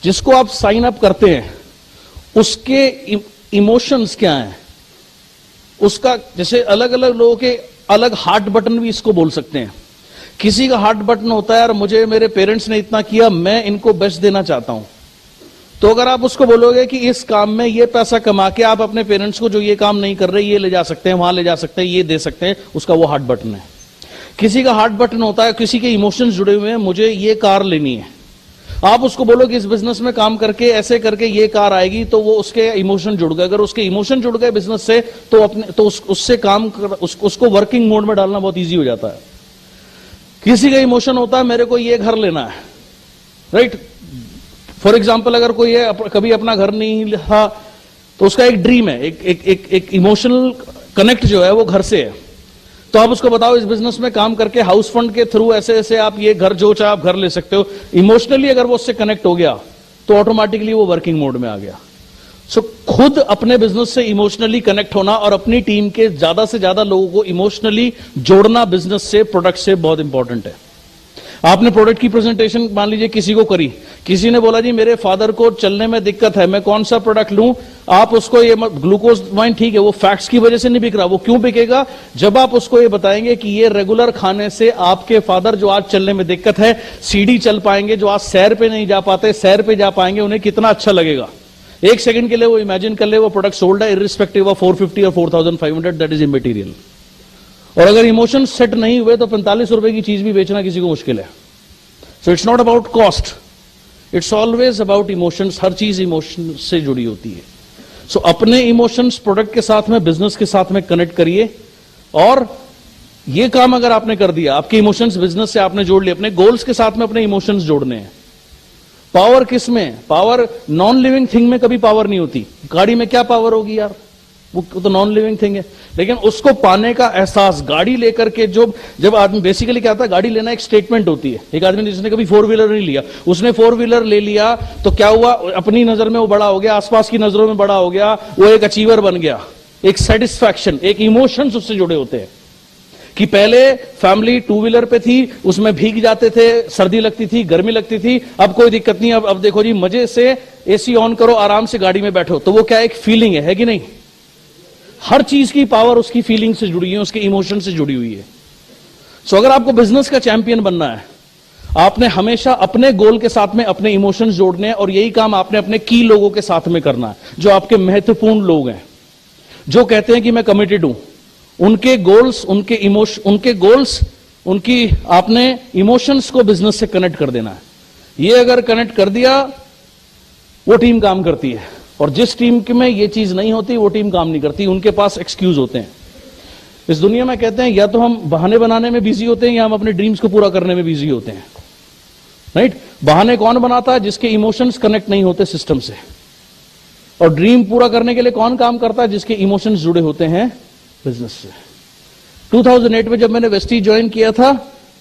Speaker 1: जिसको आप साइन अप करते हैं उसके इमोशंस क्या हैं, उसका, जैसे अलग अलग लोगों के अलग हार्ट बटन भी इसको बोल सकते हैं। किसी का हार्ट बटन होता है, यार मुझे मेरे पेरेंट्स ने इतना किया, मैं इनको बेस्ट देना चाहता हूं। तो अगर आप उसको बोलोगे कि इस काम में ये पैसा कमा के आप अपने पेरेंट्स को जो ये काम नहीं कर रहे ये ले जा सकते हैं, वहां ले जा सकते हैं, ये दे सकते हैं, उसका वो हार्ट बटन है। किसी का हार्ट बटन होता है, किसी के इमोशंस जुड़े हुए हैं, मुझे ये कार लेनी है। आप उसको बोलो कि इस बिजनेस में काम करके ऐसे करके ये कार आएगी, तो वो उसके इमोशन जुड़ गए। अगर उसके इमोशन जुड़ गए बिजनेस से, तो उससे काम कर, उसको वर्किंग मोड में डालना बहुत इजी हो जाता है। किसी का इमोशन होता है, मेरे को ये घर लेना है। राइट? फॉर एग्जाम्पल, अगर कोई है कभी अपना घर नहीं लिया, तो उसका एक ड्रीम है, एक इमोशनल कनेक्ट जो है वो घर से है। तो आप उसको बताओ इस बिजनेस में काम करके हाउस फंड के थ्रू ऐसे ऐसे आप ये घर, जो चाहे आप घर ले सकते हो। इमोशनली अगर वो उससे कनेक्ट हो गया, तो ऑटोमेटिकली वो वर्किंग मोड में आ गया। सो खुद अपने बिजनेस से इमोशनली कनेक्ट होना और अपनी टीम के ज्यादा से ज्यादा लोगों को इमोशनली जोड़ना बिजनेस से, प्रोडक्ट से बहुत इंपॉर्टेंट है। आपने प्रोडक्ट की प्रेजेंटेशन मान लीजिए किसी को करी, किसी ने बोला जी मेरे फादर को चलने में दिक्कत है, मैं कौन सा प्रोडक्ट लूं? आप उसको ये ग्लूकोज वाइन, ठीक है, वो फैक्ट्स की वजह से नहीं बिक रहा, वो क्यों बिकेगा? जब आप उसको ये बताएंगे कि ये रेगुलर खाने से आपके फादर जो आज चलने में दिक्कत है, सीढ़ी चल पाएंगे, जो आज सैर पे नहीं जा पाते सैर पे जा पाएंगे, उन्हें कितना अच्छा लगेगा। एक सेकंड के लिए वो इमेजिन कर ले वो प्रोडक्ट सोल्ड है, इरिस्पेक्टिव ऑफ 450 और 4500, दैट इज इमटेरियल। और अगर इमोशन सेट नहीं हुए तो 45 रुपए की चीज भी बेचना किसी को मुश्किल है। So it's not about cost, it's always about emotions. हर चीज इमोशन से जुड़ी होती है। सो अपने इमोशंस प्रोडक्ट के साथ में, बिजनेस के साथ में कनेक्ट करिए। और ये काम अगर आपने कर दिया, आपके इमोशंस बिजनेस से आपने जोड़ लिए, अपने गोल्स के साथ में अपने इमोशंस जोड़ने हैं। पावर किस में? पावर नॉन लिविंग थिंग में कभी पावर नहीं होती। गाड़ी में क्या पावर होगी यार, वो तो नॉन लिविंग थिंग है। लेकिन उसको पाने का एहसास, गाड़ी लेकर के जब आदमी, बेसिकली क्या होता है, गाड़ी लेना एक स्टेटमेंट होती है। एक आदमी जिसने कभी 4 व्हीलर नहीं लिया, उसने 4 व्हीलर ले लिया, तो क्या हुआ, अपनी नजर में वो बड़ा हो गया, आसपास की नजरों में बड़ा हो गया, वो एक अचीवर बन गया। एक सेटिस्फैक्शन, एक इमोशंस उससे जुड़े होते हैं। कि पहले फैमिली 2 व्हीलर पे थी, उसमें भीग जाते थे, सर्दी लगती थी, गर्मी लगती थी, अब कोई दिक्कत नहीं। अब देखो जी, मजे से एसी ऑन करो, आराम से गाड़ी में बैठो, तो वो क्या एक फीलिंग है कि नहीं? हर चीज की पावर उसकी फीलिंग से जुड़ी है, उसके इमोशन से जुड़ी हुई है। सो अगर आपको बिजनेस का चैंपियन बनना है, आपने हमेशा अपने गोल के साथ में अपने इमोशंस जोड़ने हैं, और यही काम आपने अपने की लोगों के साथ में करना है, जो आपके महत्वपूर्ण लोग हैं, जो कहते हैं कि मैं कमिटेड हूं। उनके गोल्स, उनकी आपने इमोशंस को बिजनेस से कनेक्ट कर देना है। ये अगर कनेक्ट कर दिया, वो टीम काम करती है। और जिस टीम में ये चीज नहीं होती, वो टीम काम नहीं करती। उनके पास एक्सक्यूज होते हैं। इस दुनिया में कहते हैं या तो हम बहाने बनाने में बिजी होते हैं, या हम अपने ड्रीम्स को पूरा करने में बिजी होते हैं। राइट? बहाने कौन बनाता है? जिसके इमोशंस कनेक्ट नहीं होते सिस्टम से। और ड्रीम पूरा करने के लिए कौन काम करता है? जिसके इमोशंस जुड़े होते हैं बिजनेस से। 2008 में जब मैंने वेस्टीज ज्वाइन किया था,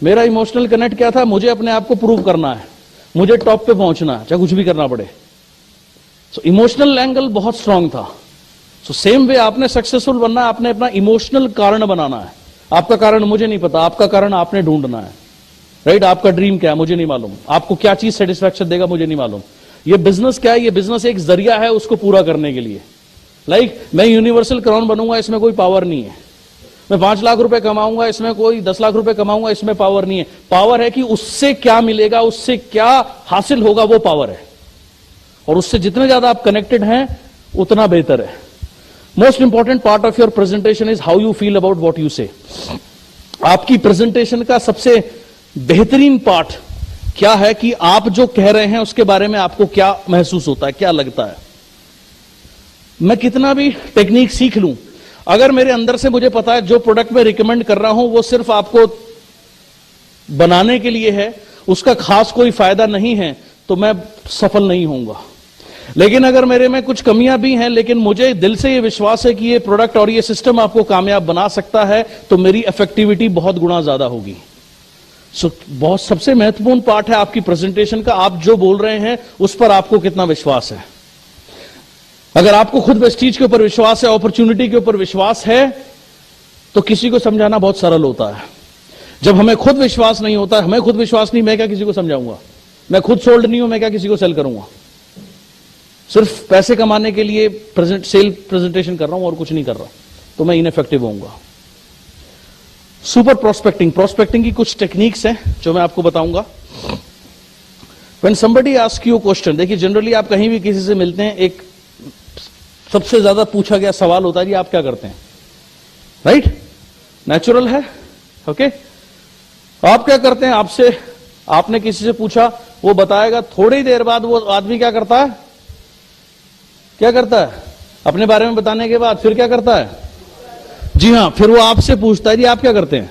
Speaker 1: मेरा इमोशनल कनेक्ट क्या था? मुझे अपने आप को प्रूव करना है, मुझे टॉप पे पहुंचना है, चाहे कुछ भी करना पड़े। सो इमोशनल एंगल बहुत स्ट्रांग था। सो सेम वे आपने सक्सेसफुल बनना है, आपने अपना इमोशनल कारण बनाना है। आपका कारण मुझे नहीं पता, आपका कारण आपने ढूंढना है, राइट? आपका ड्रीम क्या है मुझे नहीं मालूम, आपको क्या चीज सेटिस्फैक्शन देगा मुझे नहीं मालूम। ये बिजनेस क्या है? ये बिजनेस एक जरिया है उसको पूरा करने के लिए। मैं यूनिवर्सल क्राउन बनूंगा, इसमें कोई पावर नहीं है। मैं 5 लाख रुपए कमाऊंगा, इसमें कोई 10 लाख रुपए कमाऊंगा, इसमें पावर नहीं है। पावर है कि उससे क्या मिलेगा, उससे क्या हासिल होगा, वो पावर है। और उससे जितने ज्यादा आप कनेक्टेड हैं उतना बेहतर है। Most important part of your presentation is how you feel about what you से। आपकी प्रेजेंटेशन का सबसे बेहतरीन पार्ट क्या है कि आप जो कह रहे हैं उसके बारे में आपको क्या महसूस होता है, क्या लगता है। मैं कितना भी टेक्निक सीख लूं, अगर मेरे अंदर से मुझे पता है जो प्रोडक्ट मैं रिकमेंड कर रहा हूं वो सिर्फ आपको बनाने के लिए है, उसका खास कोई फायदा नहीं है, तो मैं सफल नहीं होऊंगा। लेकिन अगर मेरे में कुछ कमियां भी हैं, लेकिन मुझे दिल से ये विश्वास है कि ये प्रोडक्ट और ये सिस्टम आपको कामयाब बना सकता है, तो मेरी इफेक्टिविटी बहुत गुना ज्यादा होगी। बहुत सबसे महत्वपूर्ण पार्ट है आपकी प्रेजेंटेशन का, आप जो बोल रहे हैं उस पर आपको कितना विश्वास है। अगर आपको खुद वेस्टीज के ऊपर विश्वास है, अपॉर्चुनिटी के ऊपर विश्वास है, तो किसी को समझाना बहुत सरल होता है। जब हमें खुद विश्वास नहीं होता, हमें खुद विश्वास नहीं, मैं क्या किसी को समझाऊंगा? मैं खुद सोल्ड नहीं हूं, मैं क्या किसी को सेल करूंगा? सिर्फ पैसे कमाने के लिए सेल प्रेजेंटेशन कर रहा हूं और कुछ नहीं कर रहा, तो मैं इनइफेक्टिव होऊंगा। सुपर प्रोस्पेक्टिंग की कुछ टेक्निक्स हैं जो मैं आपको बताऊंगा। When somebody asks you a question, देखिए जनरली आप कहीं भी किसी से मिलते हैं, एक सबसे ज्यादा पूछा गया सवाल होता है जी आप क्या करते हैं, राइट? नेचुरल है, ओके? आप क्या करते हैं? आपने किसी से पूछा, वो बताएगा। थोड़ी देर बाद वो आदमी क्या करता है? अपने बारे में बताने के बाद फिर क्या करता है? जी हां, फिर वो आपसे पूछता है जी आप क्या करते हैं,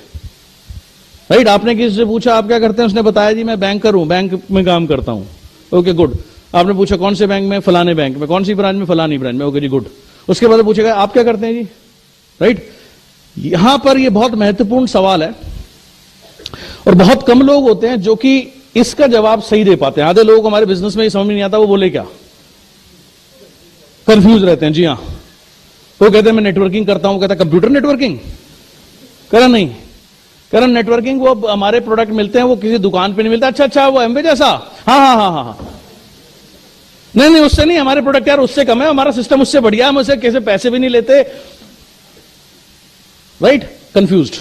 Speaker 1: राइट? आपने किसी से पूछा आप क्या करते हैं, उसने बताया जी मैं बैंकर हूं, बैंक में काम करता हूं। Okay good. आपने पूछा कौन से बैंक में? फलाने बैंक में। कौन सी ब्रांच में? फलानी ब्रांच में। ओके जी गुड। उसके बाद पूछेगा आप क्या करते हैं जी, राइट? यहां पर ये बहुत महत्वपूर्ण सवाल है और बहुत कम लोग होते हैं जो कि इसका जवाब सही दे पाते हैं। आधे लोगों को हमारे बिजनेस में ये समझ नहीं आता, वो बोले क्या, कंफ्यूज रहते हैं। जी हाँ, वो कहते हैं मैं नेटवर्किंग करता हूं, कहता कंप्यूटर नेटवर्किंग करा नहीं, करा नेटवर्किंग वो हमारे प्रोडक्ट मिलते हैं, वो किसी दुकान पे नहीं मिलता। अच्छा वो एमबे जैसा, हाँ, नहीं उससे नहीं, हमारे प्रोडक्ट यार उससे कम है, हमारा सिस्टम उससे बढ़िया है, हम उससे कैसे पैसे भी नहीं लेते, राइट? कंफ्यूज्ड।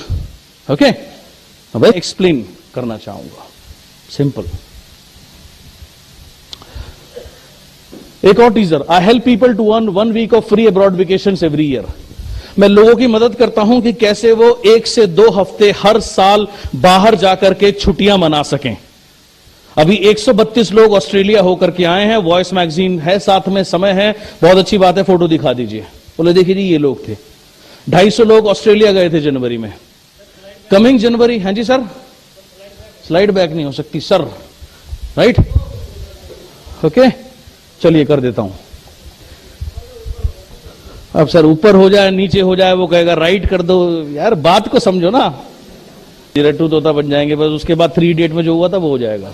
Speaker 1: ओके, अब एक्सप्लेन करना चाहूंगा, सिंपल। एक और teaser, I help people to earn 1 week of free abroad vacations every year. मैं लोगों की मदद करता हूं कि कैसे वो 1 से 2 हफ्ते हर साल बाहर जाकर के छुट्टियां मना सकें। अभी 132 लोग ऑस्ट्रेलिया होकर के आए हैं, वॉइस मैगजीन है साथ में, समय है, बहुत अच्छी बात है, फोटो दिखा दीजिए। बोले देखिए जी ये लोग थे। 250 लोग ऑस्ट्रेलिया गए थे जनवरी में, कमिंग जनवरी। हाँ जी सर, स्लाइड बैक नहीं हो सकती सर, राइट? ओके, चलिए कर देता हूं। अब सर ऊपर हो जाए नीचे हो जाए, वो कहेगा राइट कर दो। यार बात को समझो ना, रट्टू तोता बन जाएंगे बस, उसके बाद 3 इडियट में जो हुआ था वो हो जाएगा।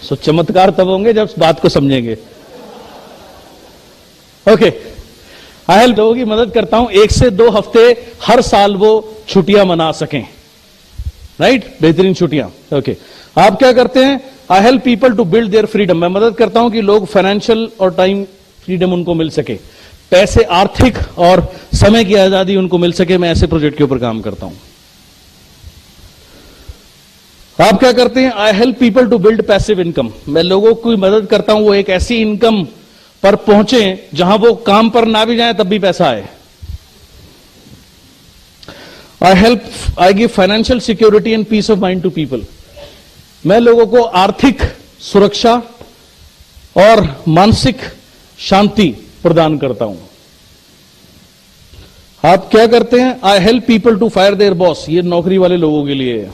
Speaker 1: सो चमत्कार तब होंगे जब बात को समझेंगे। ओके, आई हेल्प लोगों की मदद करता हूं 1 से 2 हफ्ते हर साल वो छुट्टियां मना सकें, राइट? बेहतरीन छुट्टियां। ओके, आप क्या करते हैं? I help people to build their freedom. मैं मदद करता हूं कि लोग फाइनेंशियल और टाइम फ्रीडम उनको मिल सके, पैसे, आर्थिक और समय की आजादी उनको मिल सके। मैं ऐसे प्रोजेक्ट के ऊपर काम करता हूं। आप क्या करते हैं? I help people to build passive income. मैं लोगों की मदद करता हूं वो एक ऐसी इनकम पर पहुंचे जहां वो काम पर ना भी जाए तब भी पैसा आए। I give financial security and peace of mind to people. मैं लोगों को आर्थिक सुरक्षा और मानसिक शांति प्रदान करता हूं। आप क्या करते हैं? I help people to fire their boss. ये नौकरी वाले लोगों के लिए है।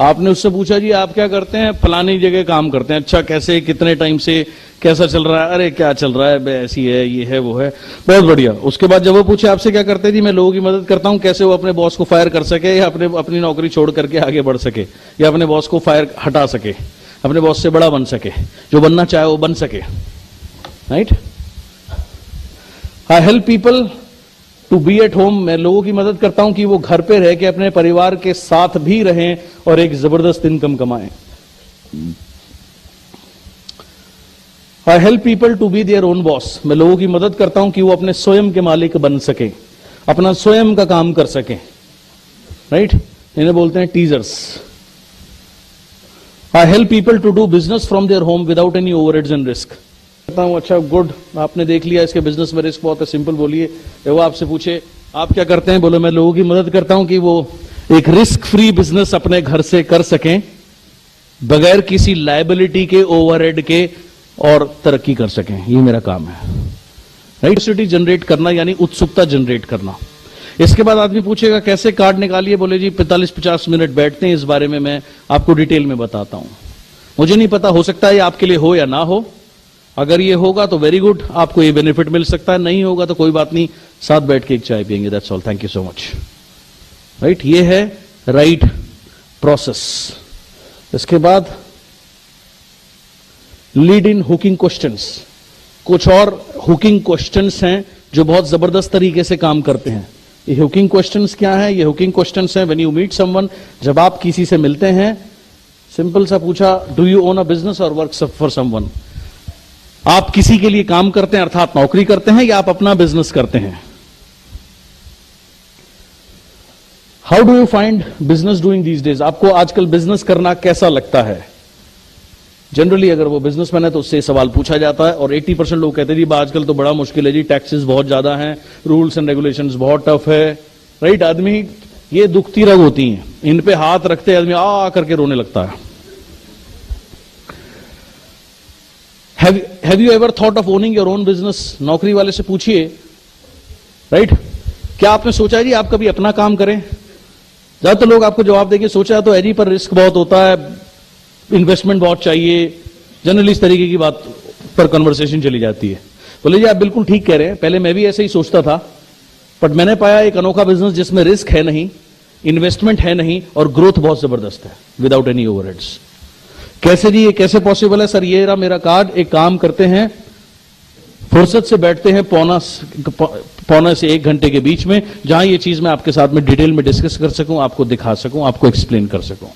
Speaker 1: आपने उससे पूछा जी आप क्या करते हैं, फलानी जगह काम करते हैं। अच्छा कैसे, कितने टाइम से, कैसा चल रहा है? अरे क्या चल रहा है बे, ऐसी है, ये है, वो है, बहुत बढ़िया। उसके बाद जब वो पूछे आपसे क्या करते हैं, जी मैं लोगों की मदद करता हूं, कैसे वो अपने बॉस को फायर कर सके या अपनी नौकरी छोड़ करके आगे बढ़ सके या अपने बॉस को फायर हटा सके, अपने बॉस से बड़ा बन सके, जो बनना चाहे वो बन सके। Right. I help people to be at home, मैं लोगों की मदद करता हूं कि वो घर पे रह के अपने परिवार के साथ भी रहें और एक जबरदस्त इनकम कमाएं। I help people to be their own boss, मैं लोगों की मदद करता हूं कि वो अपने स्वयं के मालिक बन सके, अपना स्वयं का काम कर सके। राइट। इन्हें बोलते हैं teasers. I help people to do business from their home without any overheads and risk. कहता हूं अच्छा गुड, आपने देख लिया इसके बिजनेस में रिस्क बहुत है, सिंपल बोलिए। वो आपसे पूछे आप क्या करते हैं, बोले मैं लोगों की मदद करता हूं कि वो एक रिस्क फ्री बिजनेस अपने घर से कर सकें बगैर किसी लायबिलिटी के, ओवरहेड के, और तरक्की कर सकें। ये मेरा काम है। राइट। क्यूरियोसिटी जनरेट करना यानी उत्सुकता जनरेट करना। इसके बाद आदमी पूछेगा कैसे कार्ड निकालिए, बोले जी 45-50 मिनट बैठते हैं, इस बारे में मैं आपको डिटेल में बताता हूं। मुझे नहीं पता, हो सकता है ये आपके लिए हो या ना हो। अगर ये होगा तो वेरी गुड, आपको ये बेनिफिट मिल सकता है, नहीं होगा तो कोई बात नहीं, साथ बैठ के एक चाय पियेंगे, that's all. Thank you so much. Right. ये है राइट प्रोसेस। इसके बाद लीड इन हुकिंग क्वेश्चंस। कुछ और हुकिंग क्वेश्चंस हैं जो बहुत जबरदस्त तरीके से काम करते हैं। ये हुकिंग क्वेश्चंस क्या है? ये हुकिंग क्वेश्चंस हैं व्हेन यू मीट समवन, जब आप किसी से मिलते हैं। सिंपल सा पूछा, do you own a business और वर्क फॉर समवन? आप किसी के लिए काम करते हैं अर्थात नौकरी करते हैं या आप अपना बिजनेस करते हैं? How do you find business doing these days? आपको आजकल बिजनेस करना कैसा लगता है? जनरली अगर वो बिजनेसमैन है तो उससे सवाल पूछा जाता है और 80% लोग कहते हैं जी आजकल तो बड़ा मुश्किल है जी, टैक्सेस बहुत ज्यादा हैं, रूल्स एंड रेगुलेशंस बहुत टफ है। राइट। आदमी ये दुखती रग होती हैं, इन पे हाथ रखते आदमी आ करके रोने लगता है। Have you ever thought of owning your own business? नौकरी वाले से पूछिए। राइट। क्या आपने सोचा है जी आप कभी अपना काम करें? ज्यादातर लोग आपको जवाब देंगे सोचा तो है जी, पर रिस्क बहुत होता है, इन्वेस्टमेंट बहुत चाहिए। जनरली इस तरीके की बात पर कन्वर्सेशन चली जाती है। बोले जी आप बिल्कुल ठीक कह रहे हैं, पहले मैं भी ऐसे ही सोचता था, बट मैंने पाया एक अनोखा बिजनेस जिसमें रिस्क है नहीं, इन्वेस्टमेंट है नहीं और ग्रोथ बहुत जबरदस्त है विदाउट एनी ओवरहेड्स। कैसे जी, ये कैसे पॉसिबल है? सर ये रहा मेरा कार्ड, एक काम करते हैं, फुर्सत से बैठते हैं पौना से 1 घंटे के बीच में, जहां ये चीज मैं आपके साथ में डिटेल में डिस्कस कर सकूं, आपको दिखा सकूं, आपको एक्सप्लेन कर सकूं।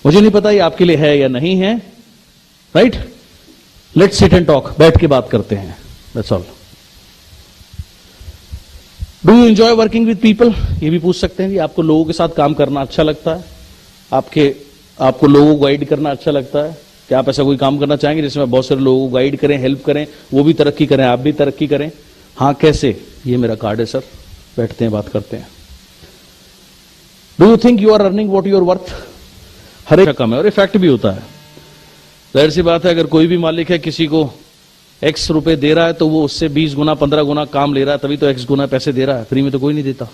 Speaker 1: मुझे नहीं पता ये आपके लिए है या नहीं है। Right. Let's sit and talk, बैठ के बात करते हैं, that's all. Do you enjoy working with people? ये भी पूछ सकते हैं जी आपको लोगों के साथ काम करना अच्छा लगता है? आपको लोगों को गाइड करना अच्छा लगता है? क्या आप ऐसा कोई काम करना चाहेंगे जिसमें बहुत सारे लोगों को गाइड करें, हेल्प करें, वो भी तरक्की करें, आप भी तरक्की करें? हाँ कैसे? ये मेरा कार्ड है सर, बैठते हैं, बात करते हैं। Do you think you are earning what you are worth? हर एक कम है और इफेक्ट भी होता है। जाहिर सी बात है, अगर कोई भी मालिक है किसी को X रुपए दे रहा है तो वो उससे 20 गुना 15 गुना काम ले रहा है, तभी तो X गुना पैसे दे रहा है, फ्री में तो कोई नहीं देता।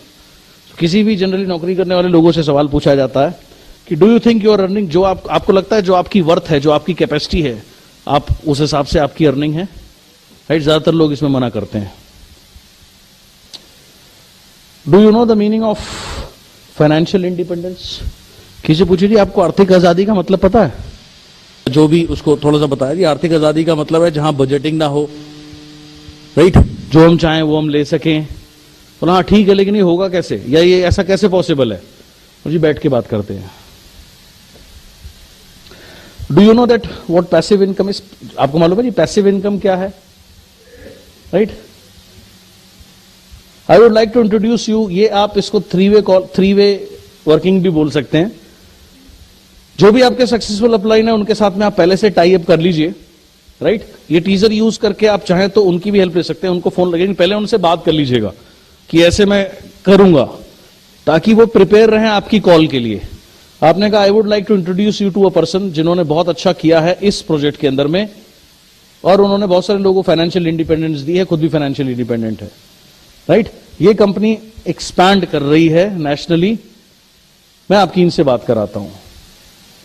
Speaker 1: किसी भी जनरली नौकरी करने वाले लोगों से सवाल पूछा जाता है कि do you think you are earning, जो आपको लगता है जो आपकी वर्थ है, जो आपकी कैपेसिटी है, आप उस हिसाब से आपकी अर्निंग है? राइट। ज्यादातर लोग इसमें मना करते हैं। Do you know the meaning of financial independence? किसी पूछे जी आपको आर्थिक आजादी का मतलब पता है? जो भी उसको थोड़ा सा बताया जी, आर्थिक आजादी का मतलब है जहां बजटिंग ना हो। राइट। जो हम चाहें वो हम ले सकें। तो हाँ ठीक है, लेकिन ये होगा कैसे, या ये ऐसा कैसे पॉसिबल है? मुझे बैठ के बात करते हैं। Do you know that what passive income is? आपको मालूम है जी पैसिव इनकम क्या है? Right. I would like to introduce you, ये आप इसको थ्री वे वर्किंग भी बोल सकते हैं। जो भी आपके सक्सेसफुल अपलाइन है उनके साथ में आप पहले से टाई अप कर लीजिए। राइट। ये टीजर यूज करके आप चाहें तो उनकी भी हेल्प ले सकते हैं, उनको फोन लगेगी, पहले उनसे बात कर लीजिएगा कि ऐसे मैं करूंगा, ताकि वो प्रिपेयर रहें आपकी कॉल के लिए। आपने कहा I would like to introduce you to a person जिन्होंने बहुत अच्छा किया है इस प्रोजेक्ट के अंदर में, और उन्होंने बहुत सारे लोगों को फाइनेंशियल इंडिपेंडेंस दी है, खुद भी फाइनेंशियल इंडिपेंडेंट है। राइट। ये कंपनी एक्सपैंड कर रही है नेशनली, मैं आपकी इनसे बात कराता हूं।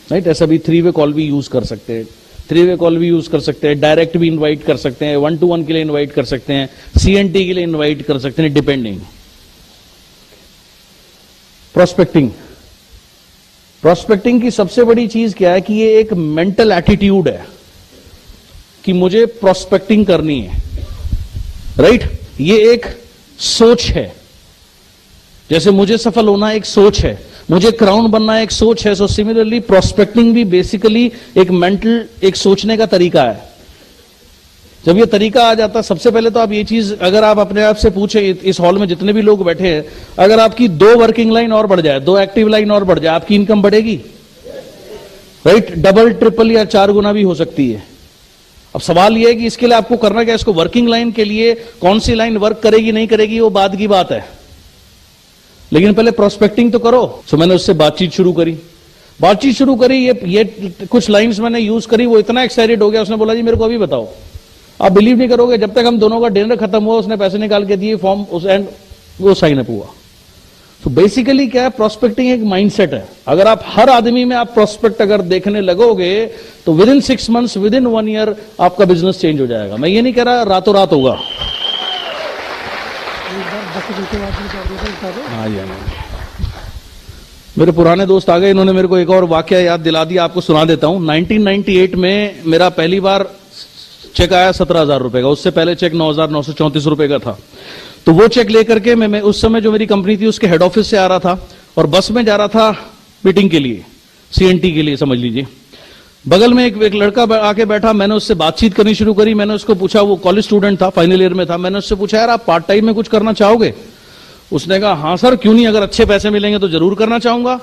Speaker 1: राइट। ऐसा भी 3 वे कॉल भी यूज कर सकते हैं, 3 वे कॉल भी यूज कर सकते हैं, डायरेक्ट भी इनवाइट कर सकते हैं, 1-to-1 के लिए इनवाइट कर सकते हैं, CNT के लिए इनवाइट कर सकते हैं, डिपेंडिंग। प्रोस्पेक्टिंग की सबसे बड़ी चीज क्या है कि ये एक मेंटल एटीट्यूड है कि मुझे प्रोस्पेक्टिंग करनी है, राइट। ये एक सोच है, जैसे मुझे सफल होना एक सोच है, मुझे क्राउन बनना एक सोच है। सो सिमिलरली प्रोस्पेक्टिंग भी बेसिकली एक मेंटल, एक सोचने का तरीका है। जब ये तरीका आ जाता है, सबसे पहले तो आप ये चीज अगर आप अपने आप से पूछे, इस हॉल में जितने भी लोग बैठे हैं, अगर आपकी 2 वर्किंग लाइन और बढ़ जाए, 2 एक्टिव लाइन और बढ़ जाए, आपकी इनकम बढ़ेगी, राइट। डबल, ट्रिपल या 4 गुना भी हो सकती है। अब सवाल यह है कि इसके लिए आपको करना क्या है। इसको वर्किंग लाइन के लिए कौन सी लाइन वर्क करेगी नहीं करेगी वो बाद की बात है, लेकिन पहले प्रोस्पेक्टिंग तो करो। सो मैंने उससे बातचीत शुरू करी, ये कुछ लाइंस मैंने यूज करी, वो इतना एक्साइटेड हो गया, उसने बोला जी मेरे को अभी बताओ। आप बिलीव नहीं करोगे, जब तक हम दोनों का डिनर खत्म हुआ उसने पैसे निकाल के दिए, फॉर्म उस एंड वो साइन अप हुआ। तो बेसिकली क्या है, प्रोस्पेक्टिंग एक माइंडसेट है। अगर आप हर आदमी में आप प्रोस्पेक्ट अगर देखने लगोगे तो with in 6 months, with in 1 year आपका बिजनेस चेंज हो जाएगा। मैं ये नहीं कह रहा रातों रात होगा। हाँ जी, मेरे पुराने दोस्त आ गए, इन्होंने मेरे को एक और वाकया याद दिला दिया, आपको सुना देता हूं। 1998 में मेरा पहली बार चेक आया 17,000 रुपए का। उससे पहले चेक 9,934 रुपए का था। तो वो चेक लेकर के मैं उस समय जो मेरी कंपनी थी उसके हेड ऑफिस से आ रहा था और बस में जा रहा था मीटिंग के लिए, CNT के लिए समझ लीजिए। बगल में एक लड़का आके बैठा, मैंने उससे बातचीत करनी शुरू करी। मैंने उसको पूछा, वो कॉलेज स्टूडेंट था, फाइनल ईयर में था। मैंने उससे पूछा यार आप पार्ट टाइम में कुछ करना चाहोगे? उसने कहा हाँ सर, क्यों नहीं, अगर अच्छे पैसे मिलेंगे तो जरूर करना चाहूंगा।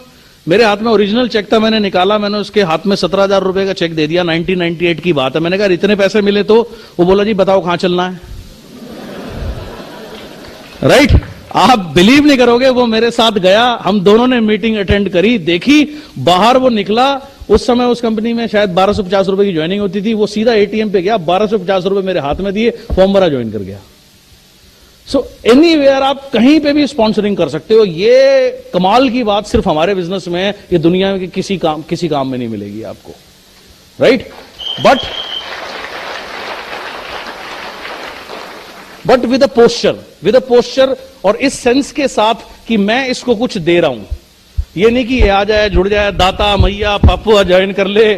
Speaker 1: मेरे हाथ में ओरिजिनल चेक था, मैंने निकाला, मैंने उसके हाथ में 17,000 रुपए का चेक दे दिया। 1998 की बात है। मैंने कहा इतने पैसे मिले तो? वो बोला जी बताओ कहां चलना है, राइट। आप बिलीव नहीं करोगे, वो मेरे साथ गया, हम दोनों ने मीटिंग अटेंड करी, देखी, बाहर वो निकला। उस समय उस कंपनी में शायद 1250 रुपए की ज्वाइनिंग होती थी। वो सीधा ATM पे गया, 1250 रुपए मेरे हाथ में दिए, फॉर्म भरा, ज्वाइन कर गया। सो एनीवेयर आप कहीं पे भी स्पॉन्सरिंग कर सकते हो। ये कमाल की बात सिर्फ हमारे बिजनेस में है, ये दुनिया में किसी काम में नहीं मिलेगी आपको, right. But with a posture और इस सेंस के साथ कि मैं इसको कुछ दे रहा हूं। ये नहीं कि ये आ जाए, जुड़ जाए, दाता मैया पापू ज्वाइन कर ले,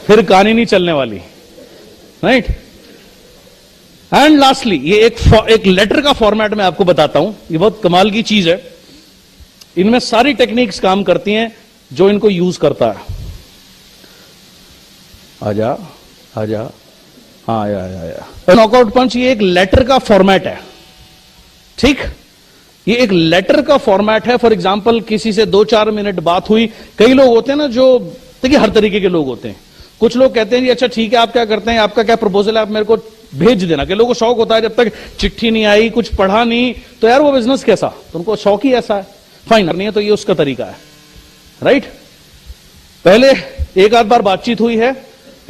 Speaker 1: फिर कहानी नहीं चलने वाली, राइट। एंड लास्टली ये एक लेटर का फॉर्मेट मैं आपको बताता हूं, ये बहुत कमाल की चीज है। इनमें सारी टेक्निक्स काम करती हैं जो इनको यूज करता है। आजा हाँ आया। नॉकआउट पंच ये एक लेटर का फॉर्मेट है, ठीक। ये एक लेटर का फॉर्मेट है। फॉर एग्जाम्पल किसी से 2-4 मिनट बात हुई। कई लोग होते हैं ना जो, देखिए हर तरीके के लोग होते हैं। कुछ लोग कहते हैं जी अच्छा ठीक है, आप क्या करते हैं, आपका क्या प्रपोजल है, आप मेरे को भेज देना। कि लोगों को शौक होता है, जब तक चिट्ठी नहीं आई, कुछ पढ़ा नहीं, तो यार वो बिजनेस कैसा, तो उनको शौक ही ऐसा है। फाइन, नहीं है तो ये उसका तरीका है, राइट। पहले एक आध बार बातचीत हुई है,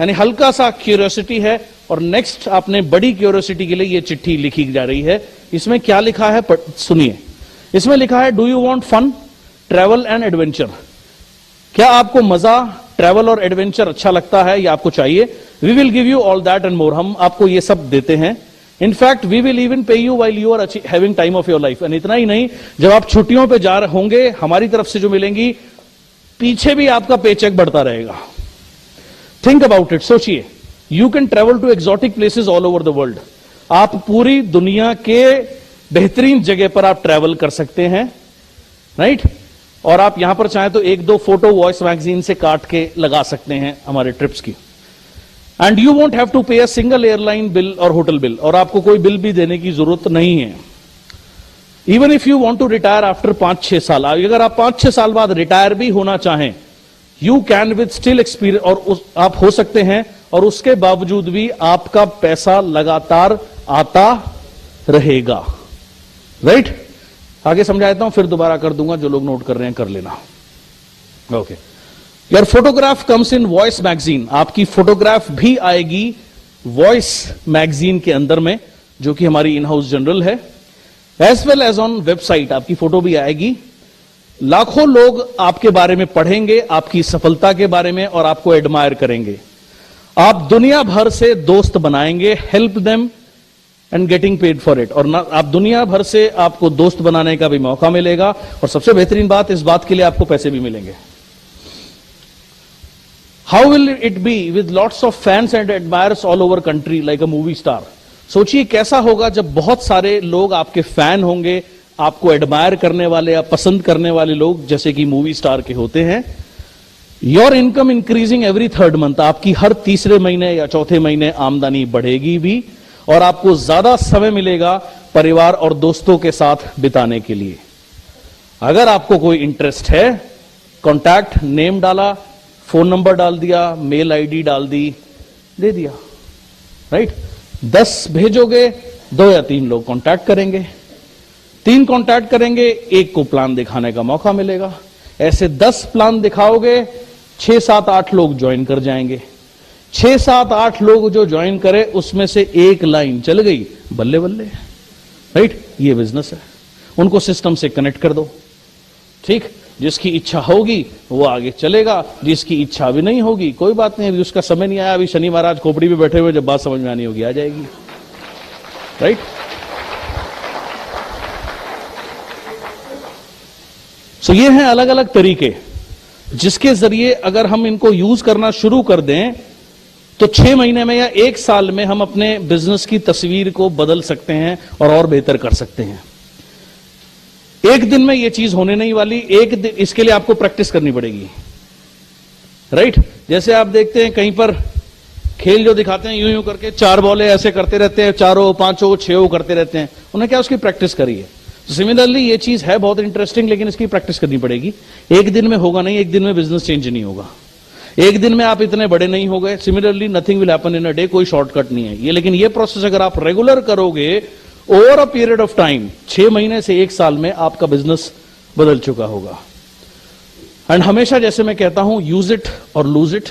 Speaker 1: यानी हल्का सा क्यूरियोसिटी है, और नेक्स्ट आपने बड़ी क्यूरियोसिटी के लिए ये चिट्ठी लिखी जा रही है। इसमें क्या लिखा है सुनिए। इसमें लिखा है do you want fun, travel and adventure. क्या आपको मजा, ट्रैवल और एडवेंचर अच्छा लगता है, या आपको चाहिए? We will give you all that and more. हम आपको ये सब देते हैं। In fact we will even pay you while you are having time of your life. And इतना ही नहीं, जब आप छुट्टियों पे जा रहे होंगे, हमारी तरफ से जो मिलेंगी, पीछे भी आपका पेचेक बढ़ता रहेगा। थिंक अबाउट इट, सोचिए। You can travel to exotic places all over the world. आप पूरी दुनिया के बेहतरीन जगह पर आप ट्रेवल कर सकते हैं, राइट। और आप यहां पर चाहें तो 1-2 फोटो वॉइस मैगजीन से काट के लगा सकते हैं हमारे ट्रिप्स की। And you won't have to pay a single airline bill और होटल बिल, और आपको कोई बिल भी देने की जरूरत नहीं है। Even if you want to retire after 5-6 साल, अगर आप 5-6 साल बाद रिटायर भी होना चाहें, you can with still experience, और आप हो सकते हैं, और उसके बावजूद भी आपका पैसा लगातार आता रहेगा, राइट। आगे समझाता हूं, फिर दोबारा कर दूंगा, जो लोग नोट कर रहे हैं कर लेना। ओके, यार photograph comes in voice magazine. आपकी फोटोग्राफ भी आएगी वॉइस मैगजीन के अंदर में, जो कि हमारी इन हाउस जनरल है, as well as on website आपकी फोटो भी आएगी। लाखों लोग आपके बारे में पढ़ेंगे, आपकी सफलता के बारे में, और आपको एडमायर करेंगे। आप दुनिया भर से दोस्त बनाएंगे, help them and getting paid for it. और आप दुनिया भर से आपको दोस्त बनाने का भी मौका मिलेगा, और सबसे बेहतरीन बात, इस बात के लिए आपको पैसे भी मिलेंगे। How will it be with lots of fans and admires all over country like a movie star. सोचिए कैसा होगा जब बहुत सारे लोग आपके फैन होंगे, आपको एडमायर करने वाले या पसंद करने वाले लोग, जैसे कि मूवी स्टार के होते हैं। Your income increasing every third month, आपकी हर तीसरे महीने या चौथे महीने आमदनी बढ़ेगी भी, और आपको ज्यादा समय मिलेगा परिवार और दोस्तों के साथ बिताने के लिए। अगर आपको कोई इंटरेस्ट है, कॉन्टैक्ट नेम डाला, फोन नंबर डाल दिया, मेल आईडी डाल दी, दे दिया, राइट। 10 भेजोगे, 2 या 3 लोग कांटेक्ट करेंगे, 3 कांटेक्ट करेंगे, 1 को प्लान दिखाने का मौका मिलेगा। ऐसे 10 प्लान दिखाओगे, 6, 7, 8 लोग ज्वाइन कर जाएंगे। 6, 7, 8 लोग जो ज्वाइन करे, उसमें से 1 लाइन चल गई, बल्ले बल्ले, राइट। ये बिजनेस है। उनको सिस्टम से कनेक्ट कर दो, ठीक। जिसकी इच्छा होगी वो आगे चलेगा, जिसकी इच्छा भी नहीं होगी कोई बात नहीं, अभी उसका समय नहीं आया, अभी शनि महाराज खोपड़ी पे बैठे हुए, जब बात समझ में आनी होगी आ जाएगी, राइट। सो ये हैं अलग अलग तरीके, जिसके जरिए अगर हम इनको यूज करना शुरू कर दें तो 6 महीने में या 1 साल में हम अपने बिजनेस की तस्वीर को बदल सकते हैं और बेहतर कर सकते हैं। एक दिन में यह चीज होने नहीं वाली, एक दिन इसके लिए आपको प्रैक्टिस करनी पड़ेगी, राइट। जैसे आप देखते हैं कहीं पर खेल जो दिखाते हैं, यूं यूं करके 4 बॉलें ऐसे करते रहते हैं, 4 5 6 करते रहते हैं, उन्हें क्या उसकी प्रैक्टिस करी है। तो सिमिलरली ये चीज है बहुत इंटरेस्टिंग, लेकिन इसकी प्रैक्टिस करनी पड़ेगी। एक दिन में होगा नहीं, एक दिन में बिजनेस चेंज नहीं होगा, एक दिन में आप इतने बड़े नहीं हो गए। Similarly nothing will happen in a day, कोई शॉर्टकट नहीं है ये। लेकिन ये प्रोसेस अगर आप रेगुलर करोगे over a period of time, 6 महीने से 1 साल में आपका बिजनेस बदल चुका होगा। एंड हमेशा जैसे मैं कहता हूं, यूज इट और लूज इट।